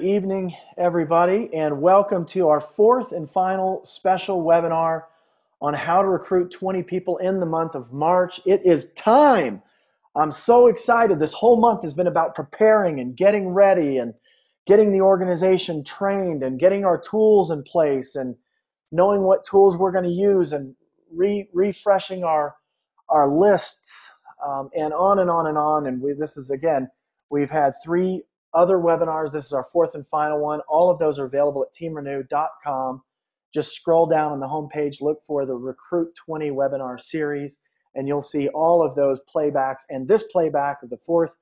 evening, everybody, and welcome to our fourth and final special webinar on how to recruit 20 people in the month of March. It is time. I'm so excited. This whole month has been about preparing and getting ready and getting the organization trained and getting our tools in place and knowing what tools we're going to use and refreshing our lists, and on and on and on. And this is, again, we've had three other webinars. This is our fourth and final one. All of those are available at teamrenew.com. Just scroll down on the homepage, look for the Recruit 20 webinar series, and you'll see all of those playbacks. And this playback of the fourth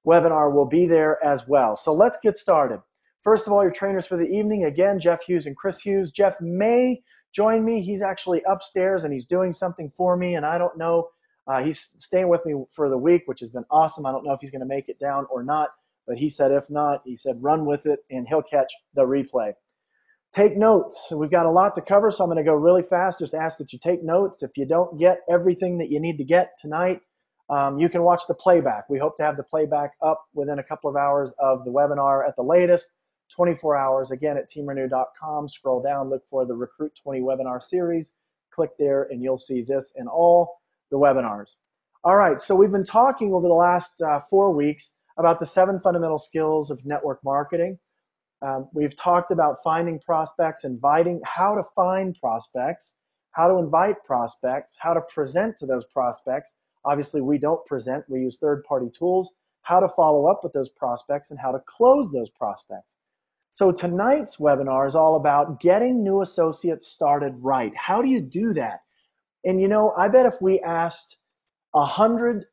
webinar will be there as well. So let's get started. First of all, your trainers for the evening, again, Jeff Hughes and Chris Hughes. Jeff may join me. He's actually upstairs and he's doing something for me, and I don't know. He's staying with me for the week, which has been awesome. I don't know if he's going to make it down or not, but he said if not, he said run with it and he'll catch the replay. Take notes. We've got a lot to cover, so I'm going to go really fast. Just ask that you take notes. If you don't get everything that you need to get tonight, you can watch the playback. We hope to have the playback up within a couple of hours of the webinar at the latest, 24 hours. Again, at teamrenew.com, scroll down, look for the Recruit 20 webinar series. Click there, and you'll see this and all the webinars. All right, so we've been talking over the last 4 weeks about the 7 fundamental skills of network marketing. We've talked about finding prospects, how to find prospects, how to invite prospects, how to present to those prospects. Obviously, we don't present. We use third-party tools, how to follow up with those prospects, and how to close those prospects. So tonight's webinar is all about getting new associates started right. How do you do that? And you know, I bet if we asked 100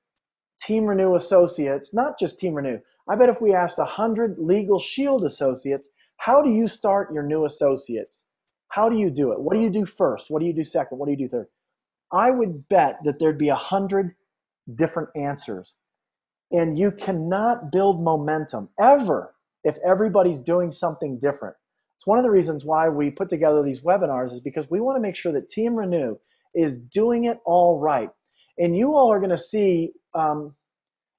Team Renew associates, not just Team Renew, I bet if we asked 100 Legal Shield associates, how do you start your new associates? How do you do it? What do you do first? What do you do second? What do you do third? I would bet that there'd be 100 different answers. And you cannot build momentum ever if everybody's doing something different. It's one of the reasons why we put together these webinars, is because we want to make sure that Team Renew is doing it all right. And you all are going to see,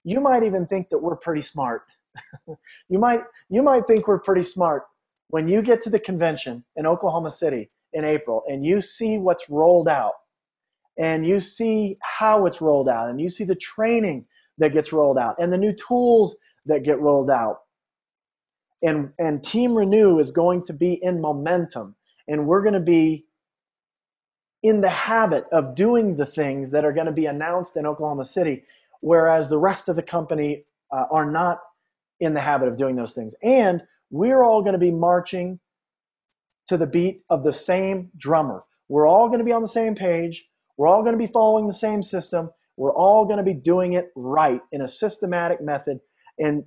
you might even think that we're pretty smart. You might think we're pretty smart when you get to the convention in Oklahoma City in April and you see what's rolled out and you see how it's rolled out and you see the training that gets rolled out and the new tools that get rolled out. And Team Renew is going to be in momentum, and we're going to be in the habit of doing the things that are going to be announced in Oklahoma City, whereas the rest of the company are not in the habit of doing those things. And we're all going to be marching to the beat of the same drummer. We're all going to be on the same page. We're all going to be following the same system. We're all going to be doing it right in a systematic method. And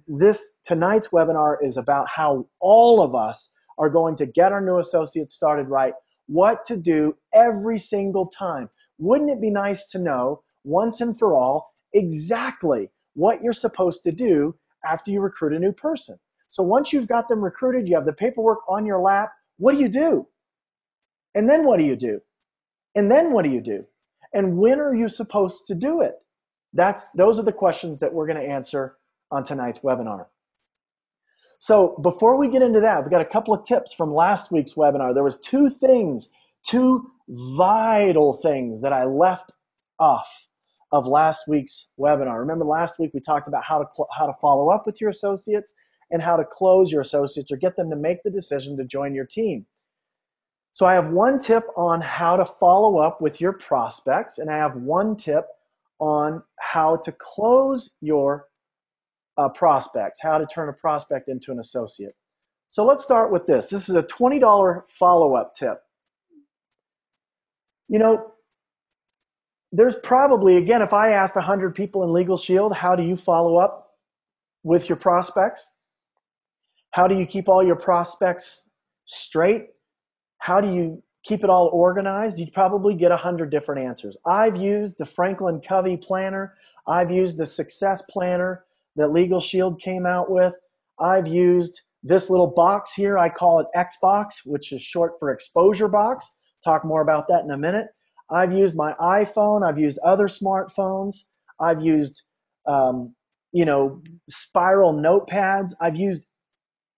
tonight's webinar is about how all of us are going to get our new associates started right, what to do every single time. Wouldn't it be nice to know once and for all exactly what you're supposed to do after you recruit a new person? So once you've got them recruited, you have the paperwork on your lap, what do you do? And then what do you do? And then what do you do? And when are you supposed to do it? Those are the questions that we're going to answer on tonight's webinar. So before we get into that, we've got a couple of tips from last week's webinar. There was two vital things that I left off of last week's webinar. Remember last week we talked about how to follow up with your associates and how to close your associates or get them to make the decision to join your team. So I have one tip on how to follow up with your prospects, and I have one tip on how to close your prospects, how to turn a prospect into an associate. So let's start with this. This is a $20 follow-up tip. You know, there's probably, again, if I asked 100 people in Legal Shield, how do you follow up with your prospects? How do you keep all your prospects straight? How do you keep it all organized? You'd probably get 100 different answers. I've used the Franklin Covey planner. I've used the Success Planner that Legal Shield came out with. I've used this little box here. I call it Xbox, which is short for exposure box. Talk more about that in a minute. I've used my iPhone. I've used other smartphones. I've used, spiral notepads. I've used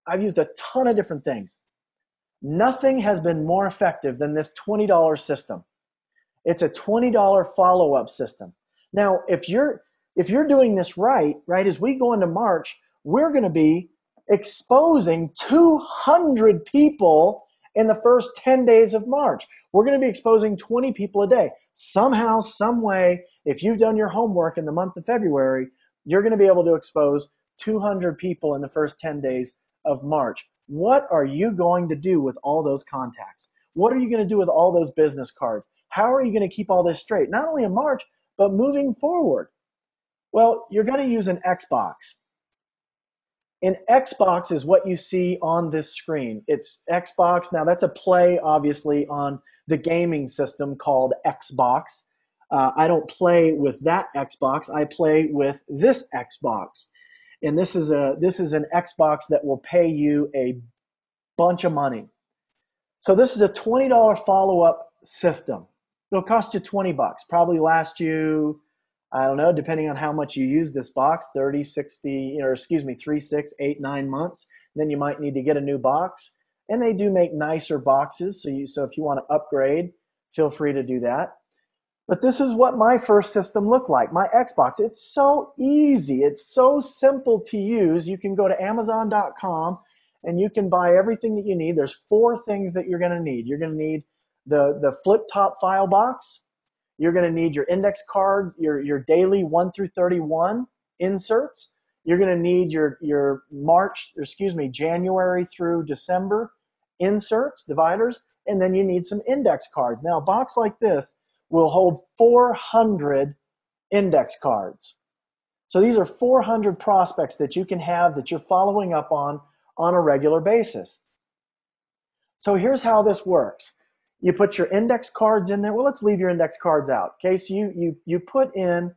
I've used a ton of different things. Nothing has been more effective than this $20 system. It's a $20 follow-up system. Now, if you're doing this right, as we go into March, we're going to be exposing 200 people in the first 10 days of March. We're going to be exposing 20 people a day. Somehow, some way, if you've done your homework in the month of February, you're going to be able to expose 200 people in the first 10 days of March. What are you going to do with all those contacts? What are you going to do with all those business cards? How are you going to keep all this straight? Not only in March, but moving forward. Well, you're going to use an Xbox. An Xbox is what you see on this screen. It's Xbox. Now, that's a play, obviously, on the gaming system called Xbox. I don't play with that Xbox. I play with this Xbox. And this is an Xbox that will pay you a bunch of money. So this is a $20 follow-up system. It'll cost you 20 bucks. Probably last you, I don't know, depending on how much you use this box, 30, 60, or excuse me, 3, 6, 8, 9 months. Then you might need to get a new box. And they do make nicer boxes. So if you want to upgrade, feel free to do that. But this is what my first system looked like, my Xbox. It's so easy. It's so simple to use. You can go to Amazon.com and you can buy everything that you need. There's 4 things that you're going to need. You're going to need the flip top file box. You're going to need your index card, your daily 1 through 31 inserts. You're going to need your January through December inserts, dividers, and then you need some index cards. Now, a box like this will hold 400 index cards. So these are 400 prospects that you can have that you're following up on a regular basis. So here's how this works. You put your index cards in there. Well, let's leave your index cards out. Okay, so you put in,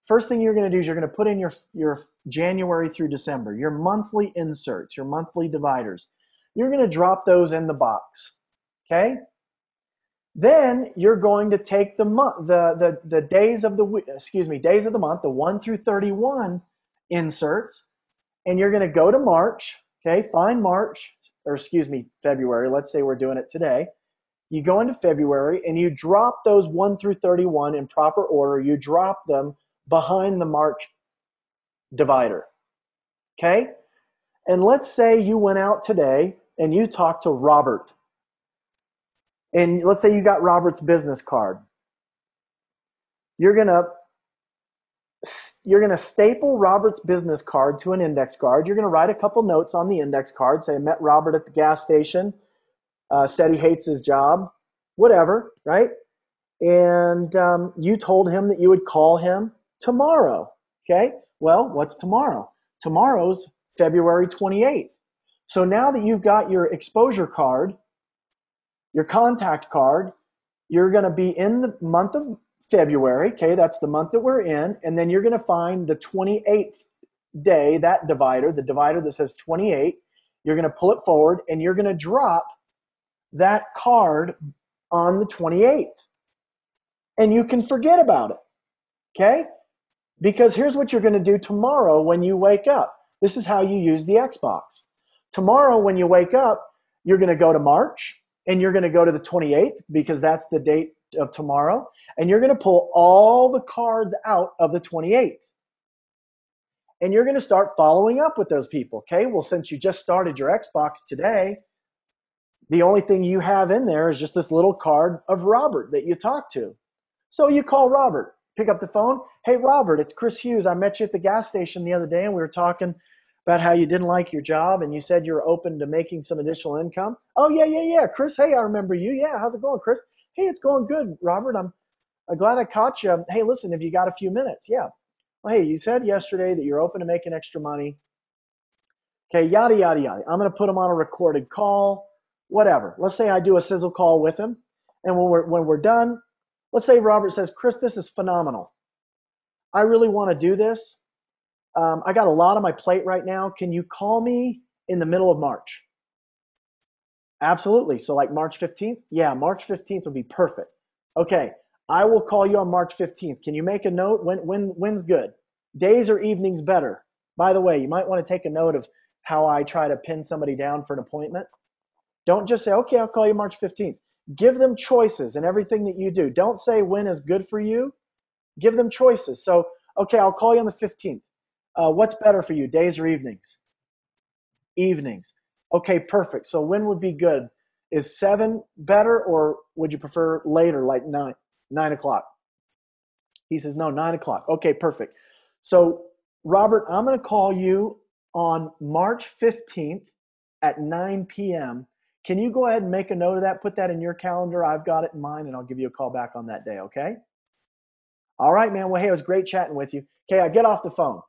first thing you're going to do is you're going to put in your January through December, your monthly inserts, your monthly dividers. You're going to drop those in the box. Okay? Then you're going to take the days of the month, the 1 through 31 inserts, and you're going to go to March. Okay, find February. Let's say we're doing it today. You go into February and you drop those 1 through 31 in proper order. You drop them behind the March divider. Okay? And let's say you went out today and you talked to Robert. And let's say you got Robert's business card. You're gonna staple Robert's business card to an index card. You're gonna write a couple notes on the index card. Say, I met Robert at the gas station. Said he hates his job. Whatever, right? And you told him that you would call him tomorrow. Okay? Well, what's tomorrow? Tomorrow's February 28th. So now that you've got your exposure card, your contact card, you're going to be in the month of February. Okay, that's the month that we're in. And then you're going to find the 28th day, that divider, the divider that says 28. You're going to pull it forward and you're going to drop that card on the 28th. And you can forget about it. Okay? Because here's what you're going to do tomorrow when you wake up. This is how you use the Xbox. Tomorrow when you wake up, you're going to go to March. And you're going to go to the 28th because that's the date of tomorrow. And you're going to pull all the cards out of the 28th. And you're going to start following up with those people. Okay, well, since you just started your Xbox today, the only thing you have in there is just this little card of Robert that you talked to. So you call Robert, pick up the phone. Hey, Robert, it's Chris Hughes. I met you at the gas station the other day and we were talking about how you didn't like your job and you said you're open to making some additional income. Oh, yeah. Chris, hey, I remember you. Yeah, how's it going, Chris? Hey, it's going good, Robert. I'm glad I caught you. Hey, listen, have you got a few minutes? Yeah. Well, hey, you said yesterday that you're open to making extra money. Okay, yada, yada, yada. I'm going to put him on a recorded call, whatever. Let's say I do a sizzle call with him. And when we're done, let's say Robert says, Chris, this is phenomenal. I really want to do this. I got a lot on my plate right now. Can you call me in the middle of March? Absolutely. So like March 15th? Yeah, March 15th would be perfect. Okay, I will call you on March 15th. Can you make a note? When's good? Days or evenings better? By the way, you might want to take a note of how I try to pin somebody down for an appointment. Don't just say, okay, I'll call you March 15th. Give them choices in everything that you do. Don't say when is good for you. Give them choices. So, okay, I'll call you on the 15th. What's better for you, days or evenings? Evenings. Okay, perfect. So when would be good? Is 7 better, or would you prefer later, like 9 o'clock? He says, no, 9 o'clock. Okay, perfect. So, Robert, I'm going to call you on March 15th at 9 p.m. Can you go ahead and make a note of that? Put that in your calendar. I've got it in mine, and I'll give you a call back on that day, okay? All right, man. Well, hey, it was great chatting with you. Okay, I get off the phone.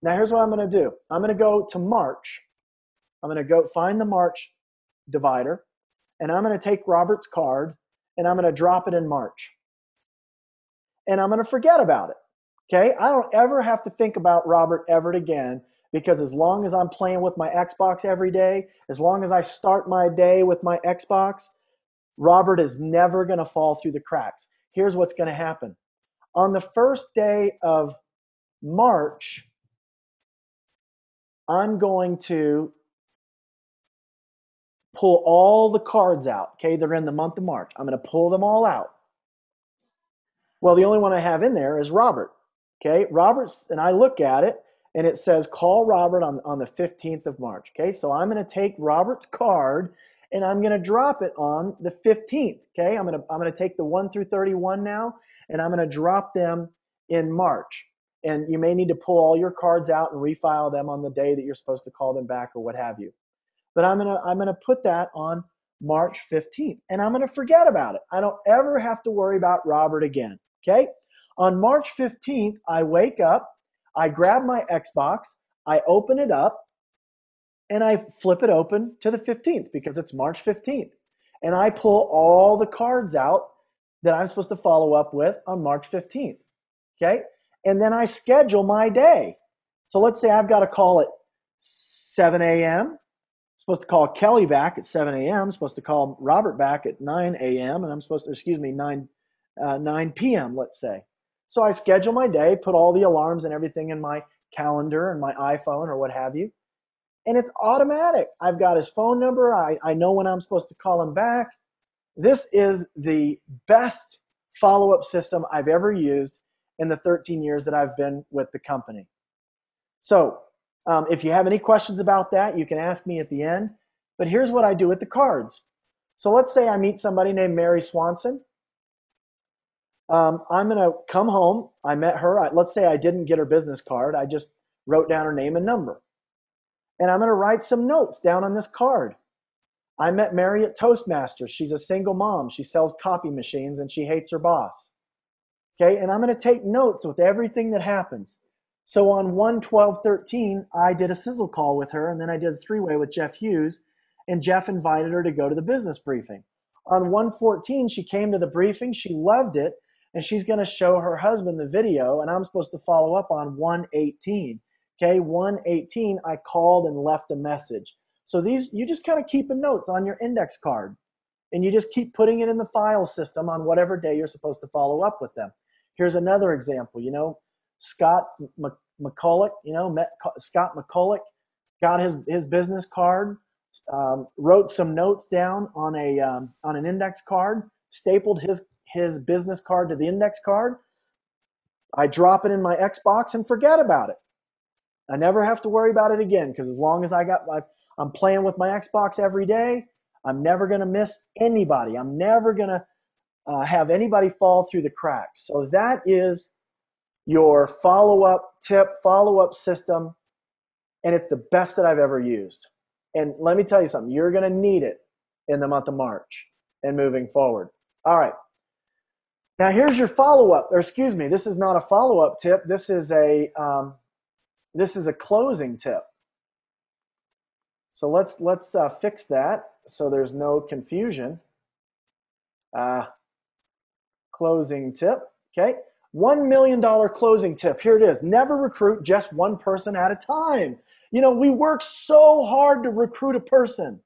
Now, here's what I'm going to do. I'm going to go to March. I'm going to go find the March divider, and I'm going to take Robert's card, and I'm going to drop it in March. And I'm going to forget about it. Okay, I don't ever have to think about Robert Everett again, because as long as I'm playing with my Xbox every day, as long as I start my day with my Xbox, Robert is never going to fall through the cracks. Here's what's going to happen. On the first day of March, I'm going to pull all the cards out. Okay, they're in the month of March. I'm going to pull them all out. Well, the only one I have in there is Robert. Okay, Robert's, and I look at it, and it says call Robert on the 15th of March. Okay, so I'm going to take Robert's card, and I'm going to drop it on the 15th. Okay, I'm going to take the 1 through 31 now, and I'm going to drop them in March. And you may need to pull all your cards out and refile them on the day that you're supposed to call them back or what have you. But I'm gonna put that on March 15th, and I'm going to forget about it. I don't ever have to worry about Robert again. Okay? On March 15th, I wake up, I grab my Xbox, I open it up, and I flip it open to the 15th because it's March 15th. And I pull all the cards out that I'm supposed to follow up with on March 15th. Okay? And then I schedule my day. So let's say I've got to call at 7 a.m. Supposed to call Kelly back at 7 a.m. Supposed to call Robert back at 9 a.m. and I'm supposed to, 9 p.m. let's say. So I schedule my day, put all the alarms and everything in my calendar and my iPhone or what have you, and it's automatic. I've got his phone number. I know when I'm supposed to call him back. This is the best follow-up system I've ever used in the 13 years that I've been with the company. So if you have any questions about that, you can ask me at the end. But here's what I do with the cards. So let's say I meet somebody named Mary Swanson. I'm going to come home. I met her. Let's say I didn't get her business card. I just wrote down her name and number. And I'm going to write some notes down on this card. I met Mary at Toastmasters. She's a single mom. She sells copy machines and she hates her boss. Okay, and I'm going to take notes with everything that happens. So on 1/12/13, I did a sizzle call with her, and then I did a three-way with Jeff Hughes, and Jeff invited her to go to the business briefing. On 1/14, she came to the briefing. She loved it, and she's going to show her husband the video, and I'm supposed to follow up on 1/18. Okay, 1/18, I called and left a message. So these, you just kind of keep notes on your index card, and you just keep putting it in the file system on whatever day you're supposed to follow up with them. Here's another example. Scott McCulloch, Scott McCulloch got his business card, wrote some notes down on an index card, stapled his business card to the index card. I drop it in my Xbox and forget about it. I never have to worry about it again, because as long as I'm playing with my Xbox every day, I'm never going to miss anybody. I'm never going to have anybody fall through the cracks. So that is your follow-up tip, follow-up system, and it's the best that I've ever used. And let me tell you something, you're going to need it in the month of March and moving forward. All right. Now here's your follow-up, or excuse me, this is not a follow-up tip. This is a closing tip. So let's fix that so there's no confusion. Closing tip, okay? $1 million closing tip. Here it is. Never recruit just one person at a time. We work so hard to recruit a person.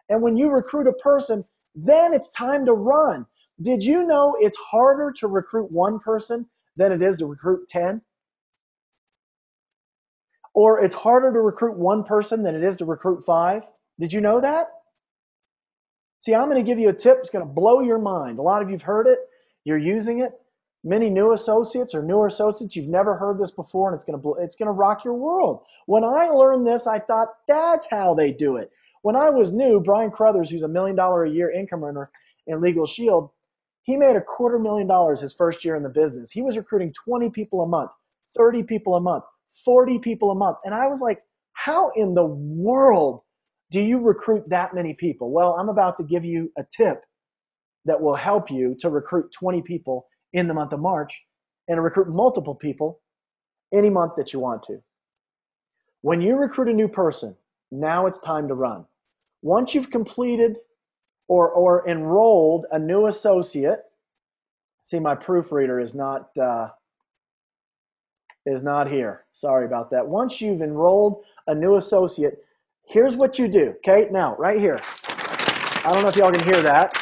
And when you recruit a person, then it's time to run. Did you know it's harder to recruit one person than it is to recruit 10? Or it's harder to recruit one person than it is to recruit 5. Did you know that? See, I'm going to give you a tip. It's going to blow your mind. A lot of you've heard it. You're using it. Many new associates or newer associates, you've never heard this before, and it's going to rock your world. When I learned this, I thought that's how they do it. When I was new, Brian Crothers, who's $1 million a year income earner in Legal Shield, he made $250,000 his first year in the business. He was recruiting 20 people a month, 30 people a month, 40 people a month. And I was like, how in the world do you recruit that many people? Well, I'm about to give you a tip that will help you to recruit 20 people in the month of March and to recruit multiple people any month that you want to. When you recruit a new person, now it's time to run. Once you've completed or enrolled a new associate, see, my proofreader is not here. Sorry about that. Once you've enrolled a new associate, here's what you do. Okay, now right here. I don't know if y'all can hear that,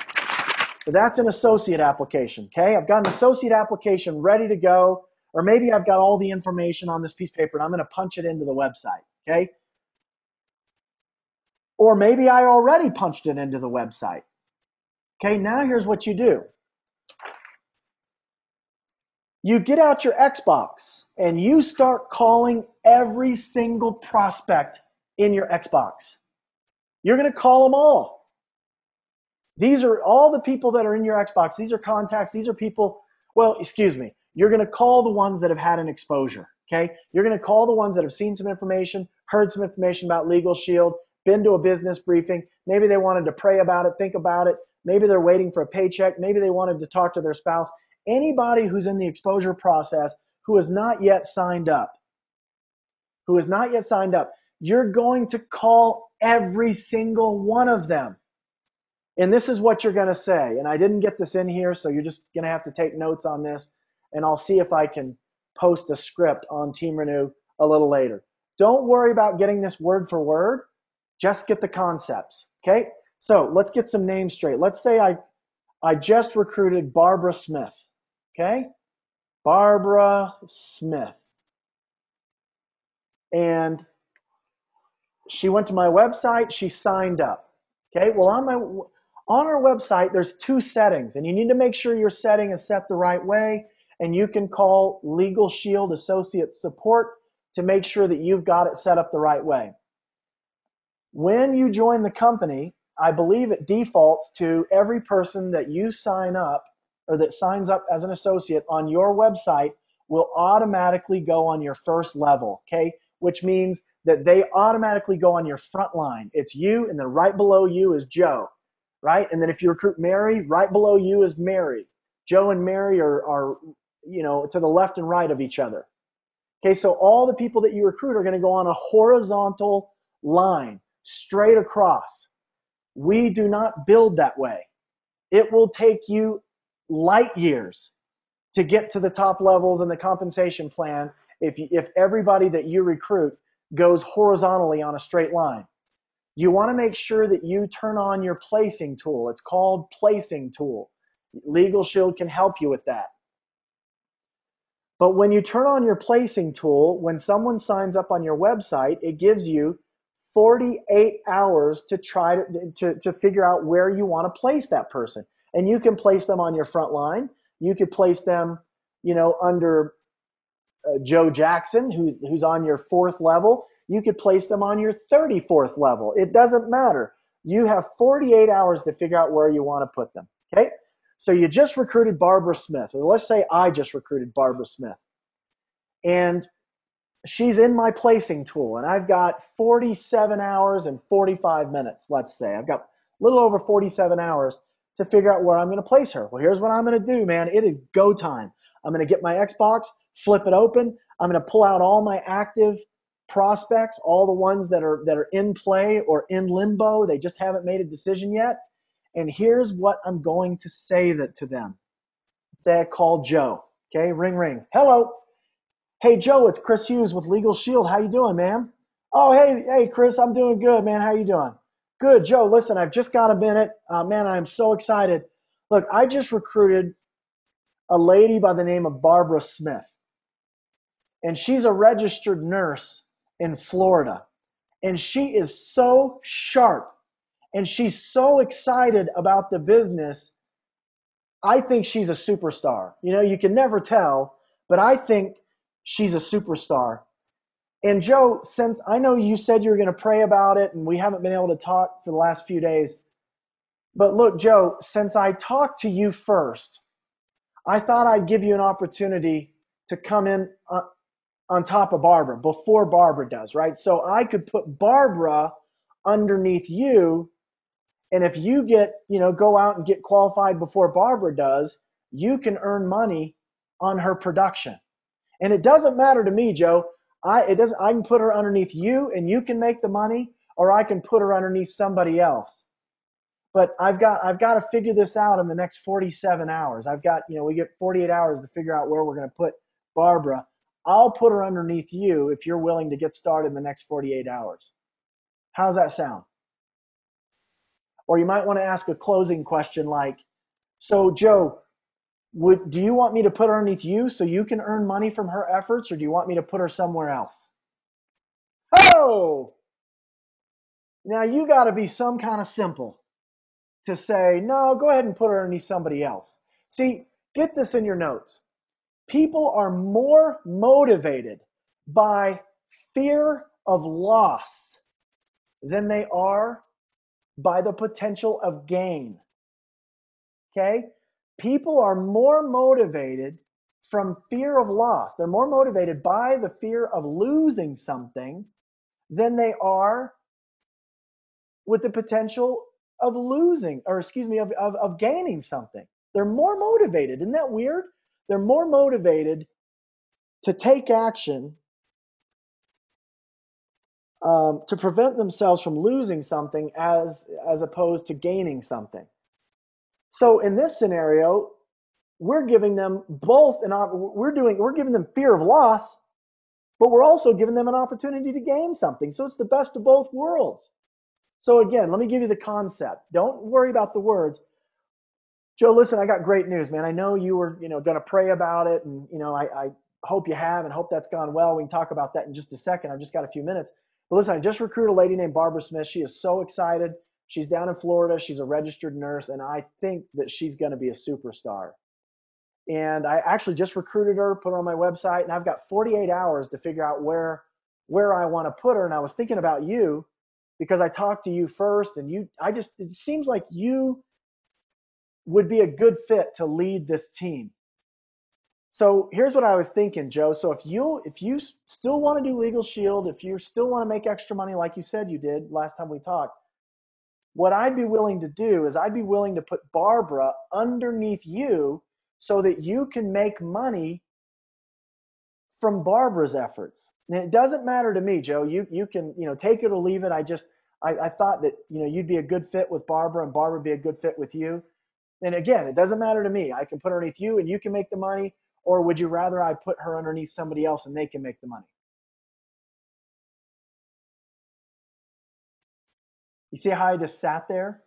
but that's an associate application. Okay, I've got an associate application ready to go, or maybe I've got all the information on this piece of paper and I'm going to punch it into the website. Okay, or maybe I already punched it into the website. Okay, now here's what you do. You get out your Xbox and you start calling every single prospect in your Xbox. You're going to call them all. These are all the people that are in your Xbox. These are contacts. These are people, well, excuse me. You're going to call the ones that have had an exposure, okay? You're going to call the ones that have seen some information, heard some information about Legal Shield, been to a business briefing. Maybe they wanted to pray about it, think about it. Maybe they're waiting for a paycheck. Maybe they wanted to talk to their spouse. Anybody who's in the exposure process who has not yet signed up, you're going to call every single one of them. And this is what you're going to say. And I didn't get this in here, so you're just going to have to take notes on this. And I'll see if I can post a script on Team Renew a little later. Don't worry about getting this word for word. Just get the concepts, okay? So let's get some names straight. Let's say I just recruited Barbara Smith, okay? Barbara Smith. And she went to my website. She signed up, okay? Well, on our website, there's 2 settings, and you need to make sure your setting is set the right way, and you can call Legal Shield Associate Support to make sure that you've got it set up the right way. When you join the company, I believe it defaults to every person that you sign up or that signs up as an associate on your website will automatically go on your first level, okay? Which means that they automatically go on your front line. It's you, and then right below you is Joe, right? And then if you recruit Mary, right below you is Mary. Joe and Mary are to the left and right of each other. Okay, so all the people that you recruit are going to go on a horizontal line, straight across. We do not build that way. It will take you light years to get to the top levels in the compensation plan if everybody that you recruit goes horizontally on a straight line. You want to make sure that you turn on your placing tool. It's called Placing Tool. Legal Shield can help you with that. But when you turn on your placing tool, when someone signs up on your website, it gives you 48 hours to try to figure out where you want to place that person. And you can place them on your front line. You could place them, under Joe Jackson, who's on your 4th level. You could place them on your 34th level. It doesn't matter. You have 48 hours to figure out where you want to put them, okay? So you just recruited Barbara Smith, or let's say I just recruited Barbara Smith. And she's in my placing tool, and I've got 47 hours and 45 minutes, let's say. I've got a little over 47 hours to figure out where I'm going to place her. Well, here's what I'm going to do, man. It is go time. I'm going to get my Xbox, flip it open. I'm going to pull out all my active prospects, all the ones that are in play or in limbo. They just haven't made a decision yet. And here's what I'm going to say to them. Say I call Joe. Okay, ring, ring. Hello. Hey, Joe, it's Chris Hughes with Legal Shield. How you doing, man? Oh, hey, Chris, I'm doing good, man. How you doing? Good, Joe. Listen, I've just got a minute. Man, I'm so excited. Look, I just recruited a lady by the name of Barbara Smith. And she's a registered nurse in Florida. And she is so sharp and she's so excited about the business. I think she's a superstar. You know, you can never tell, but I think she's a superstar. And Joe, since I know you said you were going to pray about it and we haven't been able to talk for the last few days, but look, Joe, since I talked to you first, I thought I'd give you an opportunity to come in on top of Barbara before Barbara does, right? So I could put Barbara underneath you. And if you go out and get qualified before Barbara does, you can earn money on her production. And it doesn't matter to me, Joe. I can put her underneath you and you can make the money, or I can put her underneath somebody else. But I've got to figure this out in the next 47 hours. We get 48 hours to figure out where we're going to put Barbara. I'll put her underneath you if you're willing to get started in the next 48 hours. How's that sound? Or you might want to ask a closing question like, so Joe, do you want me to put her underneath you so you can earn money from her efforts, or do you want me to put her somewhere else? Oh! Now you got to be some kind of simple to say, no, go ahead and put her underneath somebody else. See, get this in your notes. People are more motivated by fear of loss than they are by the potential of gain. Okay? People are more motivated from fear of loss. They're more motivated by the fear of losing something than they are with the potential of of gaining something. They're more motivated. Isn't that weird? They're more motivated to take action to prevent themselves from losing something as opposed to gaining something. So in this scenario, we're giving them both we're giving them fear of loss, but we're also giving them an opportunity to gain something. So it's the best of both worlds. So again, let me give you the concept. Don't worry about the words. Joe, listen, I got great news, man. I know you were, going to pray about it, and I hope you have, and hope that's gone well. We can talk about that in just a second. I've just got a few minutes. But listen, I just recruited a lady named Barbara Smith. She is so excited. She's down in Florida. She's a registered nurse, and I think that she's going to be a superstar. And I actually just recruited her, put her on my website, and I've got 48 hours to figure out where I want to put her. And I was thinking about you because I talked to you first, and it seems like you would be a good fit to lead this team. So here's what I was thinking, Joe. So if you still want to do Legal Shield, if you still want to make extra money like you said you did last time we talked, what I'd be willing to do is I'd be willing to put Barbara underneath you so that you can make money from Barbara's efforts. And it doesn't matter to me, Joe. You can, take it or leave it. I thought that, you'd be a good fit with Barbara and Barbara would be a good fit with you. And again, it doesn't matter to me. I can put her underneath you and you can make the money, or would you rather I put her underneath somebody else and they can make the money? You see how I just sat there?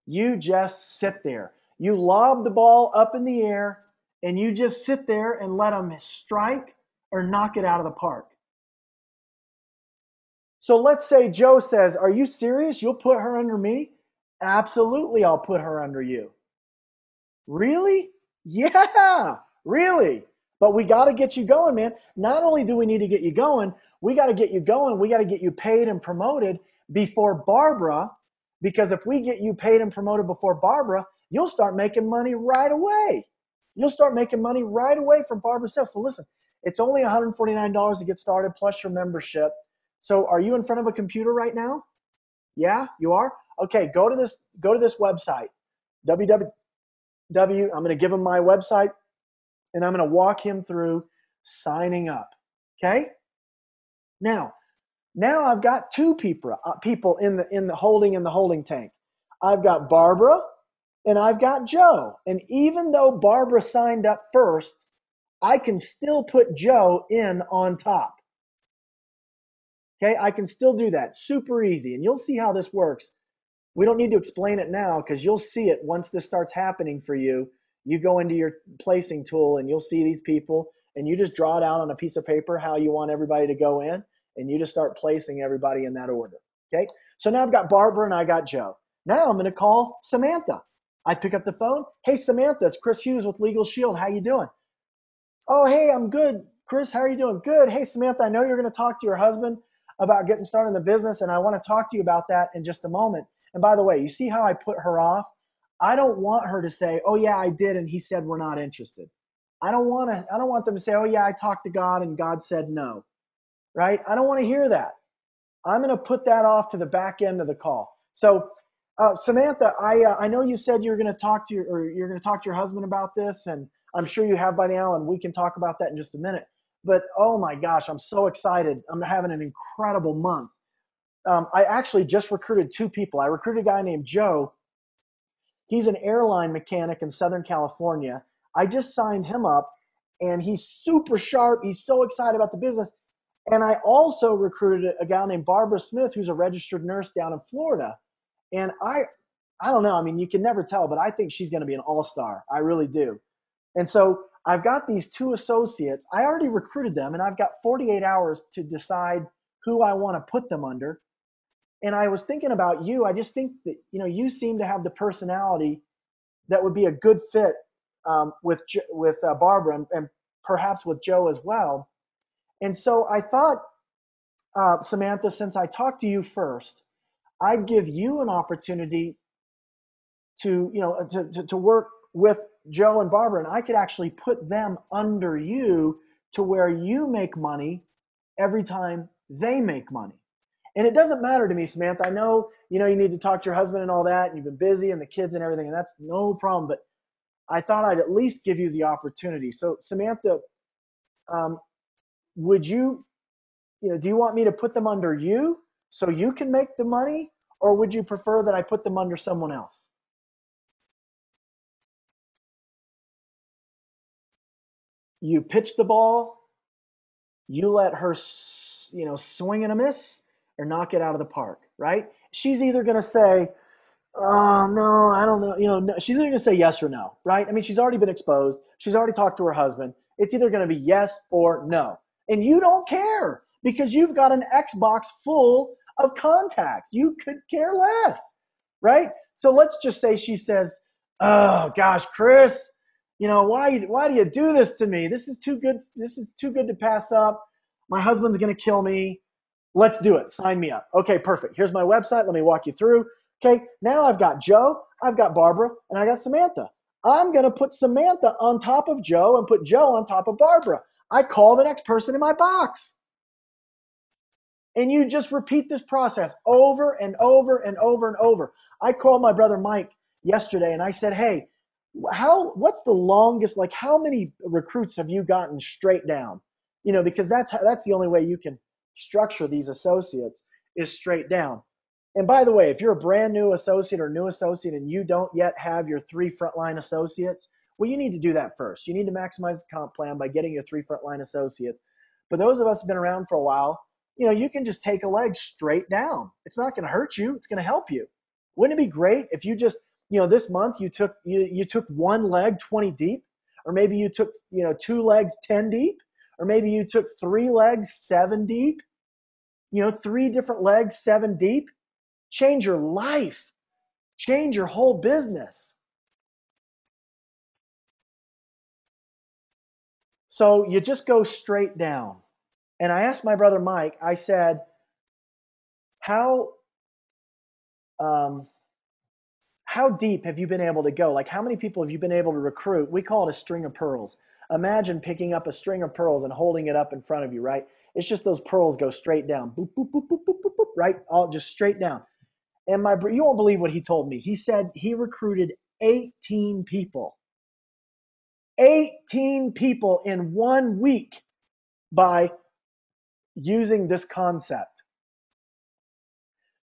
You just sit there. You lob the ball up in the air and you just sit there and let them strike or knock it out of the park. So let's say Joe says, are you serious? You'll put her under me? Absolutely, I'll put her under you. Really? Yeah, really. But we got to get you going, man. Not only do we need to get you going, we got to get you going. We got to get you paid and promoted before Barbara, because if we get you paid and promoted before Barbara, you'll start making money right away. You'll start making money right away from Barbara's sales. So listen, it's only $149 to get started plus your membership. So are you in front of a computer right now? Yeah, you are? Okay, go to this website, www. I'm going to give him my website and I'm going to walk him through signing up. Okay? Now I've got two people in the holding tank. I've got Barbara and I've got Joe. And even though Barbara signed up first, I can still put Joe in on top. Okay? I can still do that. Super easy. And you'll see how this works. We don't need to explain it now because you'll see it once this starts happening for you. You go into your placing tool and you'll see these people and you just draw it out on a piece of paper how you want everybody to go in. and you just start placing everybody in that order. Okay. So now I've got Barbara and I got Joe. Now I'm going to call Samantha. I pick up the phone. Hey, Samantha, it's Chris Hughes with Legal Shield. How you doing? Oh, hey, I'm good. Chris, how are you doing? Good. Hey, Samantha, I know you're going to talk to your husband about getting started in the business, and I want to talk to you about that in just a moment. And by the way, you see how I put her off? I don't want her to say, "Oh yeah, I did," and he said we're not interested. I don't want them to say, "Oh yeah, I talked to God and God said no." Right? I don't want to hear that. I'm going to put that off to the back end of the call. So, Samantha, I know you said you're going to talk to you're going to talk to your husband about this, and I'm sure you have by now, and we can talk about that in just a minute. But oh my gosh, I'm so excited! I'm having an incredible month. I actually just recruited two people. I recruited a guy named Joe. He's an airline mechanic in Southern California. I just signed him up, and he's super sharp. He's so excited about the business. And I also recruited a gal named Barbara Smith, who's a registered nurse down in Florida. And I don't know. I mean, you can never tell, but I think she's going to be an all-star. I really do. And so I've got these two associates. I already recruited them, and I've got 48 hours to decide who I want to put them under. And I was thinking about you. I just think that, you seem to have the personality that would be a good fit with Barbara and perhaps with Joe as well. And so I thought, Samantha, since I talked to you first, I'd give you an opportunity to work with Joe and Barbara, and I could actually put them under you to where you make money every time they make money. And it doesn't matter to me, Samantha. I know, you need to talk to your husband and all that, and you've been busy and the kids and everything, and that's no problem. But I thought I'd at least give you the opportunity. So, Samantha, um, would you, do you want me to put them under you so you can make the money, or would you prefer that I put them under someone else? You pitch the ball, you let her, swing and a miss or knock it out of the park, right? She's either going to say, "Oh, no, I don't know." No, she's either going to say yes or no, right? I mean, she's already been exposed. She's already talked to her husband. It's either going to be yes or no. And you don't care because you've got an Xbox full of contacts. You could care less, right? So let's just say she says, "Oh, gosh, Chris, why do you do this to me? This is too good. This is too good to pass up. My husband's going to kill me. Let's do it. Sign me up." Okay, perfect. Here's my website. Let me walk you through. Okay, now I've got Joe, I've got Barbara, and I got Samantha. I'm going to put Samantha on top of Joe and put Joe on top of Barbara. I call the next person in my box. And you just repeat this process over and over and over and over. I called my brother Mike yesterday and I said, "Hey, what's the longest, like how many recruits have you gotten straight down?" Because that's the only way you can structure these associates is straight down. And by the way, if you're a brand new associate or new associate and you don't yet have your 3 frontline associates, well, you need to do that first. You need to maximize the comp plan by getting your 3 frontline associates. But those of us who've been around for a while, you can just take a leg straight down. It's not going to hurt you. It's going to help you. Wouldn't it be great if you just, this month you took one leg 20 deep, or maybe you took, 2 legs 10 deep, or maybe you took 3 legs 7 deep, 3 different legs 7 deep. Change your life, change your whole business. So you just go straight down. And I asked my brother Mike, I said, how um, how deep have you been able to go? Like, how many people have you been able to recruit? We call it a string of pearls. Imagine picking up a string of pearls and holding it up in front of you, right? It's just those pearls go straight down, boop, boop, boop, boop, boop, boop, boop, right? All just straight down. And you won't believe what he told me. He said he recruited 18 people. 18 people in 1 week by using this concept.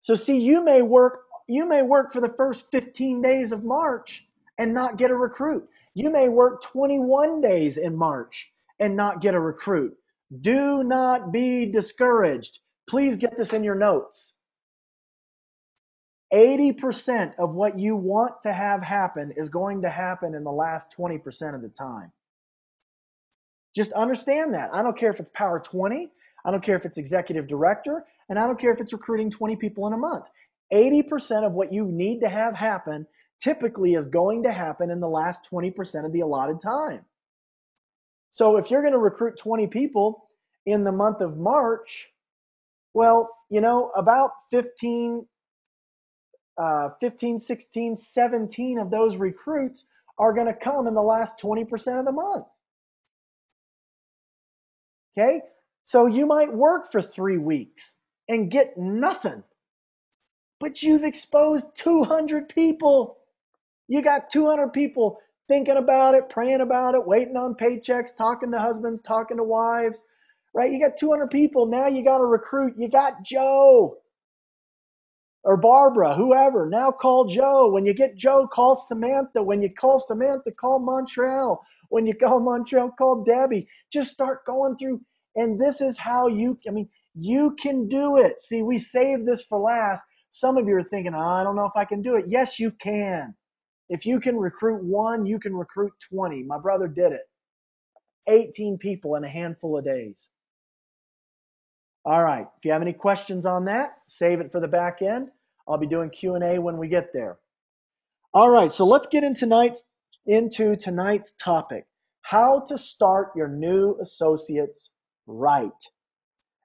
So see, you may work for the first 15 days of March and not get a recruit. You may work 21 days in March and not get a recruit. Do not be discouraged. Please get this in your notes. 80% of what you want to have happen is going to happen in the last 20% of the time. Just understand that. I don't care if it's power 20. I don't care if it's executive director, and I don't care if it's recruiting 20 people in a month. 80% of what you need to have happen typically is going to happen in the last 20% of the allotted time. So if you're going to recruit 20 people in the month of March, well, about 15, 16, 17 of those recruits are going to come in the last 20% of the month. Okay? So you might work for 3 weeks and get nothing, but you've exposed 200 people. You got 200 people thinking about it, praying about it, waiting on paychecks, talking to husbands, talking to wives, right? You got 200 people. Now you got to recruit. You got Joe or Barbara, whoever. Now call Joe. When you get Joe, call Samantha. When you call Samantha, call Montreal. When you call Montreal, call Debbie. Just start going through. And this is how you can do it. See, we saved this for last. Some of you are thinking, oh, I don't know if I can do it. Yes, you can. If you can recruit 1, you can recruit 20. My brother did it. 18 people in a handful of days. All right. If you have any questions on that, save it for the back end. I'll be doing Q&A when we get there. All right. So let's get into tonight's topic, how to start your new associates right.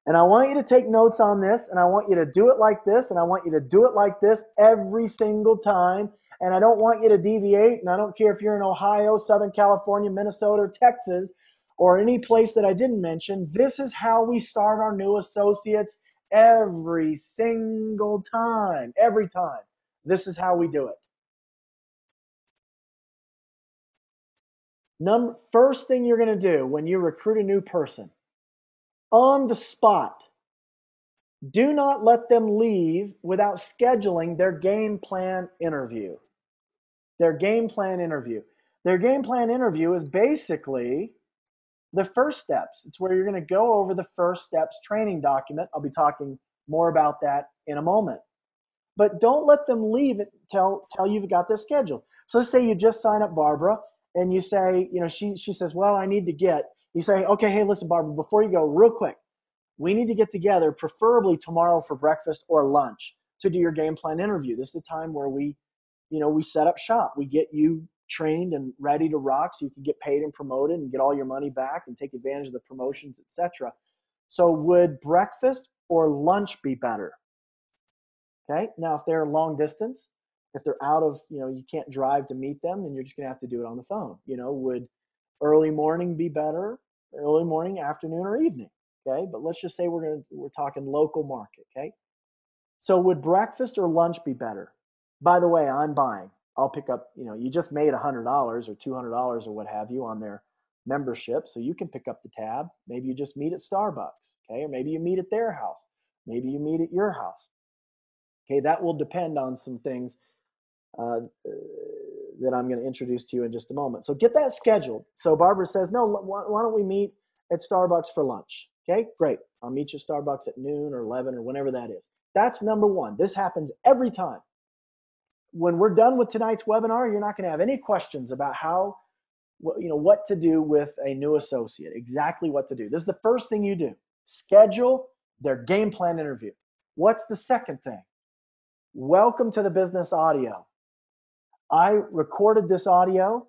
And I want you to take notes on this, and I want you to do it like this, and I want you to do it like this every single time. And I don't want you to deviate, and I don't care if you're in Ohio, Southern California, Minnesota, or Texas, or any place that I didn't mention. This is how we start our new associates every single time, every time. This is how we do it. First thing you're going to do when you recruit a new person, on the spot, do not let them leave without scheduling their game plan interview. Their game plan interview. Their game plan interview is basically the first steps. It's where you're going to go over the first steps training document. I'll be talking more about that in a moment. But don't let them leave it till you've got this scheduled. So let's say you just sign up Barbara and you say, she says, well, I need to get, you say, okay, hey, listen, Barbara, before you go, real quick, we need to get together, preferably tomorrow for breakfast or lunch to do your game plan interview. This is the time where we set up shop. We get you trained and ready to rock so you can get paid and promoted and get all your money back and take advantage of the promotions, etc. So would breakfast or lunch be better? Okay. Now, if they're long distance, if they're out of, you can't drive to meet them, then you're just going to have to do it on the phone. Would early morning be better? Early morning, afternoon, or evening? Okay. But let's just say we're talking local market. Okay. So would breakfast or lunch be better? By the way, I'm buying. I'll pick up, you just made $100 or $200 or what have you on their membership. So you can pick up the tab. Maybe you just meet at Starbucks. Okay. Or maybe you meet at their house. Maybe you meet at your house. Okay, that will depend on some things that I'm going to introduce to you in just a moment. So get that scheduled. So Barbara says, no, why don't we meet at Starbucks for lunch? Okay, great. I'll meet you at Starbucks at noon or 11 or whenever that is. That's number one. This happens every time. When we're done with tonight's webinar, you're not going to have any questions about what to do with a new associate, exactly what to do. This is the first thing you do. Schedule their game plan interview. What's the second thing? Welcome to the business audio. I recorded this audio.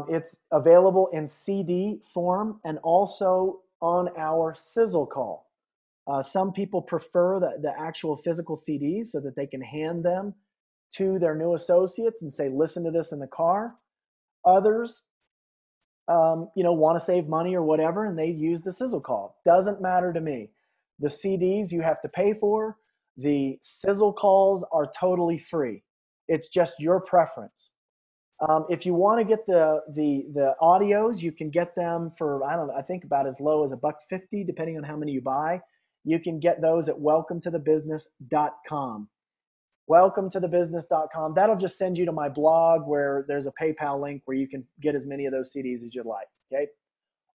It's available in CD form and also on our Sizzle call. Some people prefer the actual physical CDs so that they can hand them to their new associates and say, listen to this in the car. Others, want to save money or whatever, and they use the Sizzle call. Doesn't matter to me. The CDs you have to pay for. The Sizzle calls are totally free. It's just your preference. If you want to get the audios, you can get them for, I think about as low as $1.50, depending on how many you buy. You can get those at welcometothebusiness.com. Welcometothebusiness.com. That'll just send you to my blog where there's a PayPal link where you can get as many of those CDs as you'd like. Okay.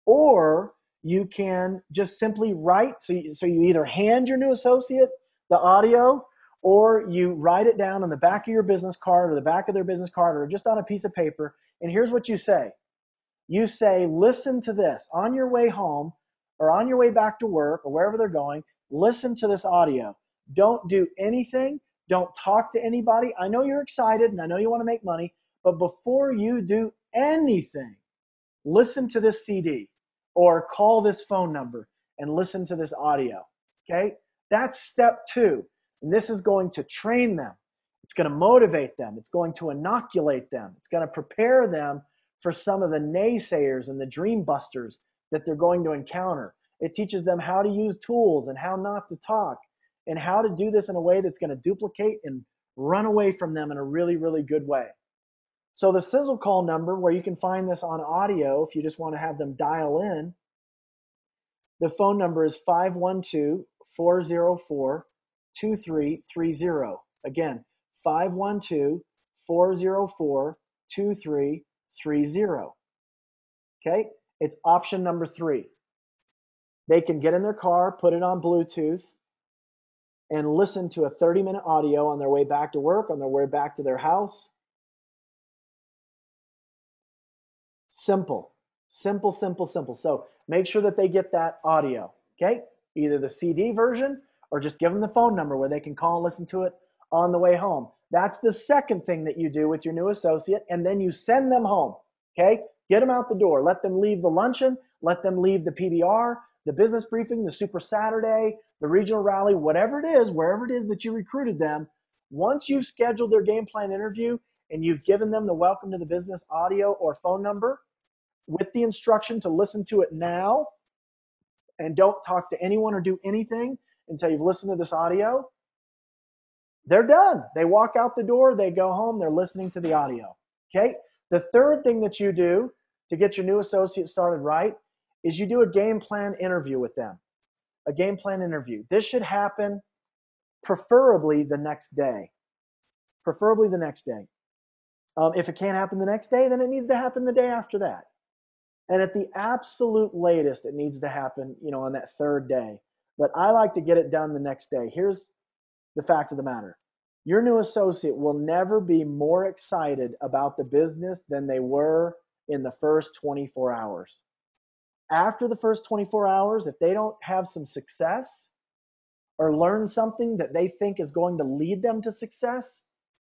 Or you can just simply write. So you either hand your new associate the audio, or you write it down on the back of your business card or the back of their business card or just on a piece of paper. And here's what you say. You say, listen to this. On your way home, or on your way back to work or wherever they're going, listen to this audio. Don't do anything. Don't talk to anybody. I know you're excited and I know you want to make money, but before you do anything, listen to this CD or call this phone number and listen to this audio. Okay? That's step 2. And this is going to train them. It's going to motivate them. It's going to inoculate them. It's going to prepare them for some of the naysayers and the dream busters that they're going to encounter. It teaches them how to use tools and how not to talk and how to do this in a way that's going to duplicate and run away from them in a really, really good way. So the Sizzle Call number, where you can find this on audio if you just want to have them dial in, the phone number is 512-404-2330. Again, 512-404-2330. Okay? It's option number 3. They can get in their car, put it on Bluetooth, and listen to a 30-minute audio on their way back to work, on their way back to their house. Simple, simple, simple, simple. So make sure that they get that audio, okay? Either the CD version or just give them the phone number where they can call and listen to it on the way home. That's the second thing that you do with your new associate, and then you send them home, okay? Get them out the door. Let them leave the luncheon. Let them leave the PBR, the business briefing, the Super Saturday, the regional rally, whatever it is, wherever it is that you recruited them. Once you've scheduled their game plan interview and you've given them the welcome to the business audio or phone number with the instruction to listen to it now and don't talk to anyone or do anything until you've listened to this audio, they're done. They walk out the door, they go home, they're listening to the audio. Okay? The third thing that you do to get your new associate started right is you do a game plan interview with them. A game plan interview. This should happen preferably the next day. Preferably the next day. If it can't happen the next day, then it needs to happen the day after that. And at the absolute latest, it needs to happen, on that third day. But I like to get it done the next day. Here's the fact of the matter. Your new associate will never be more excited about the business than they were in the first 24 hours. After the first 24 hours, if they don't have some success or learn something that they think is going to lead them to success,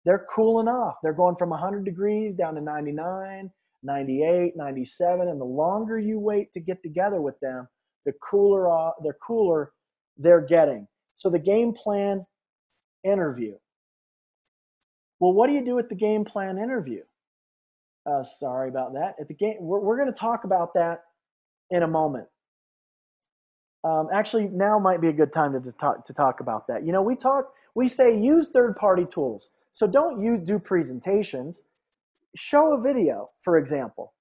they're cooling off. They're going from 100 degrees down to 99, 98, 97, and the longer you wait to get together with them, the cooler they're getting. So the game plan interview. Well, what do you do at the game plan interview? Sorry about that. At the game, we're going to talk about that in a moment. Actually, now might be a good time to talk about that. We say use third-party tools. So don't do presentations. Show a video, for example.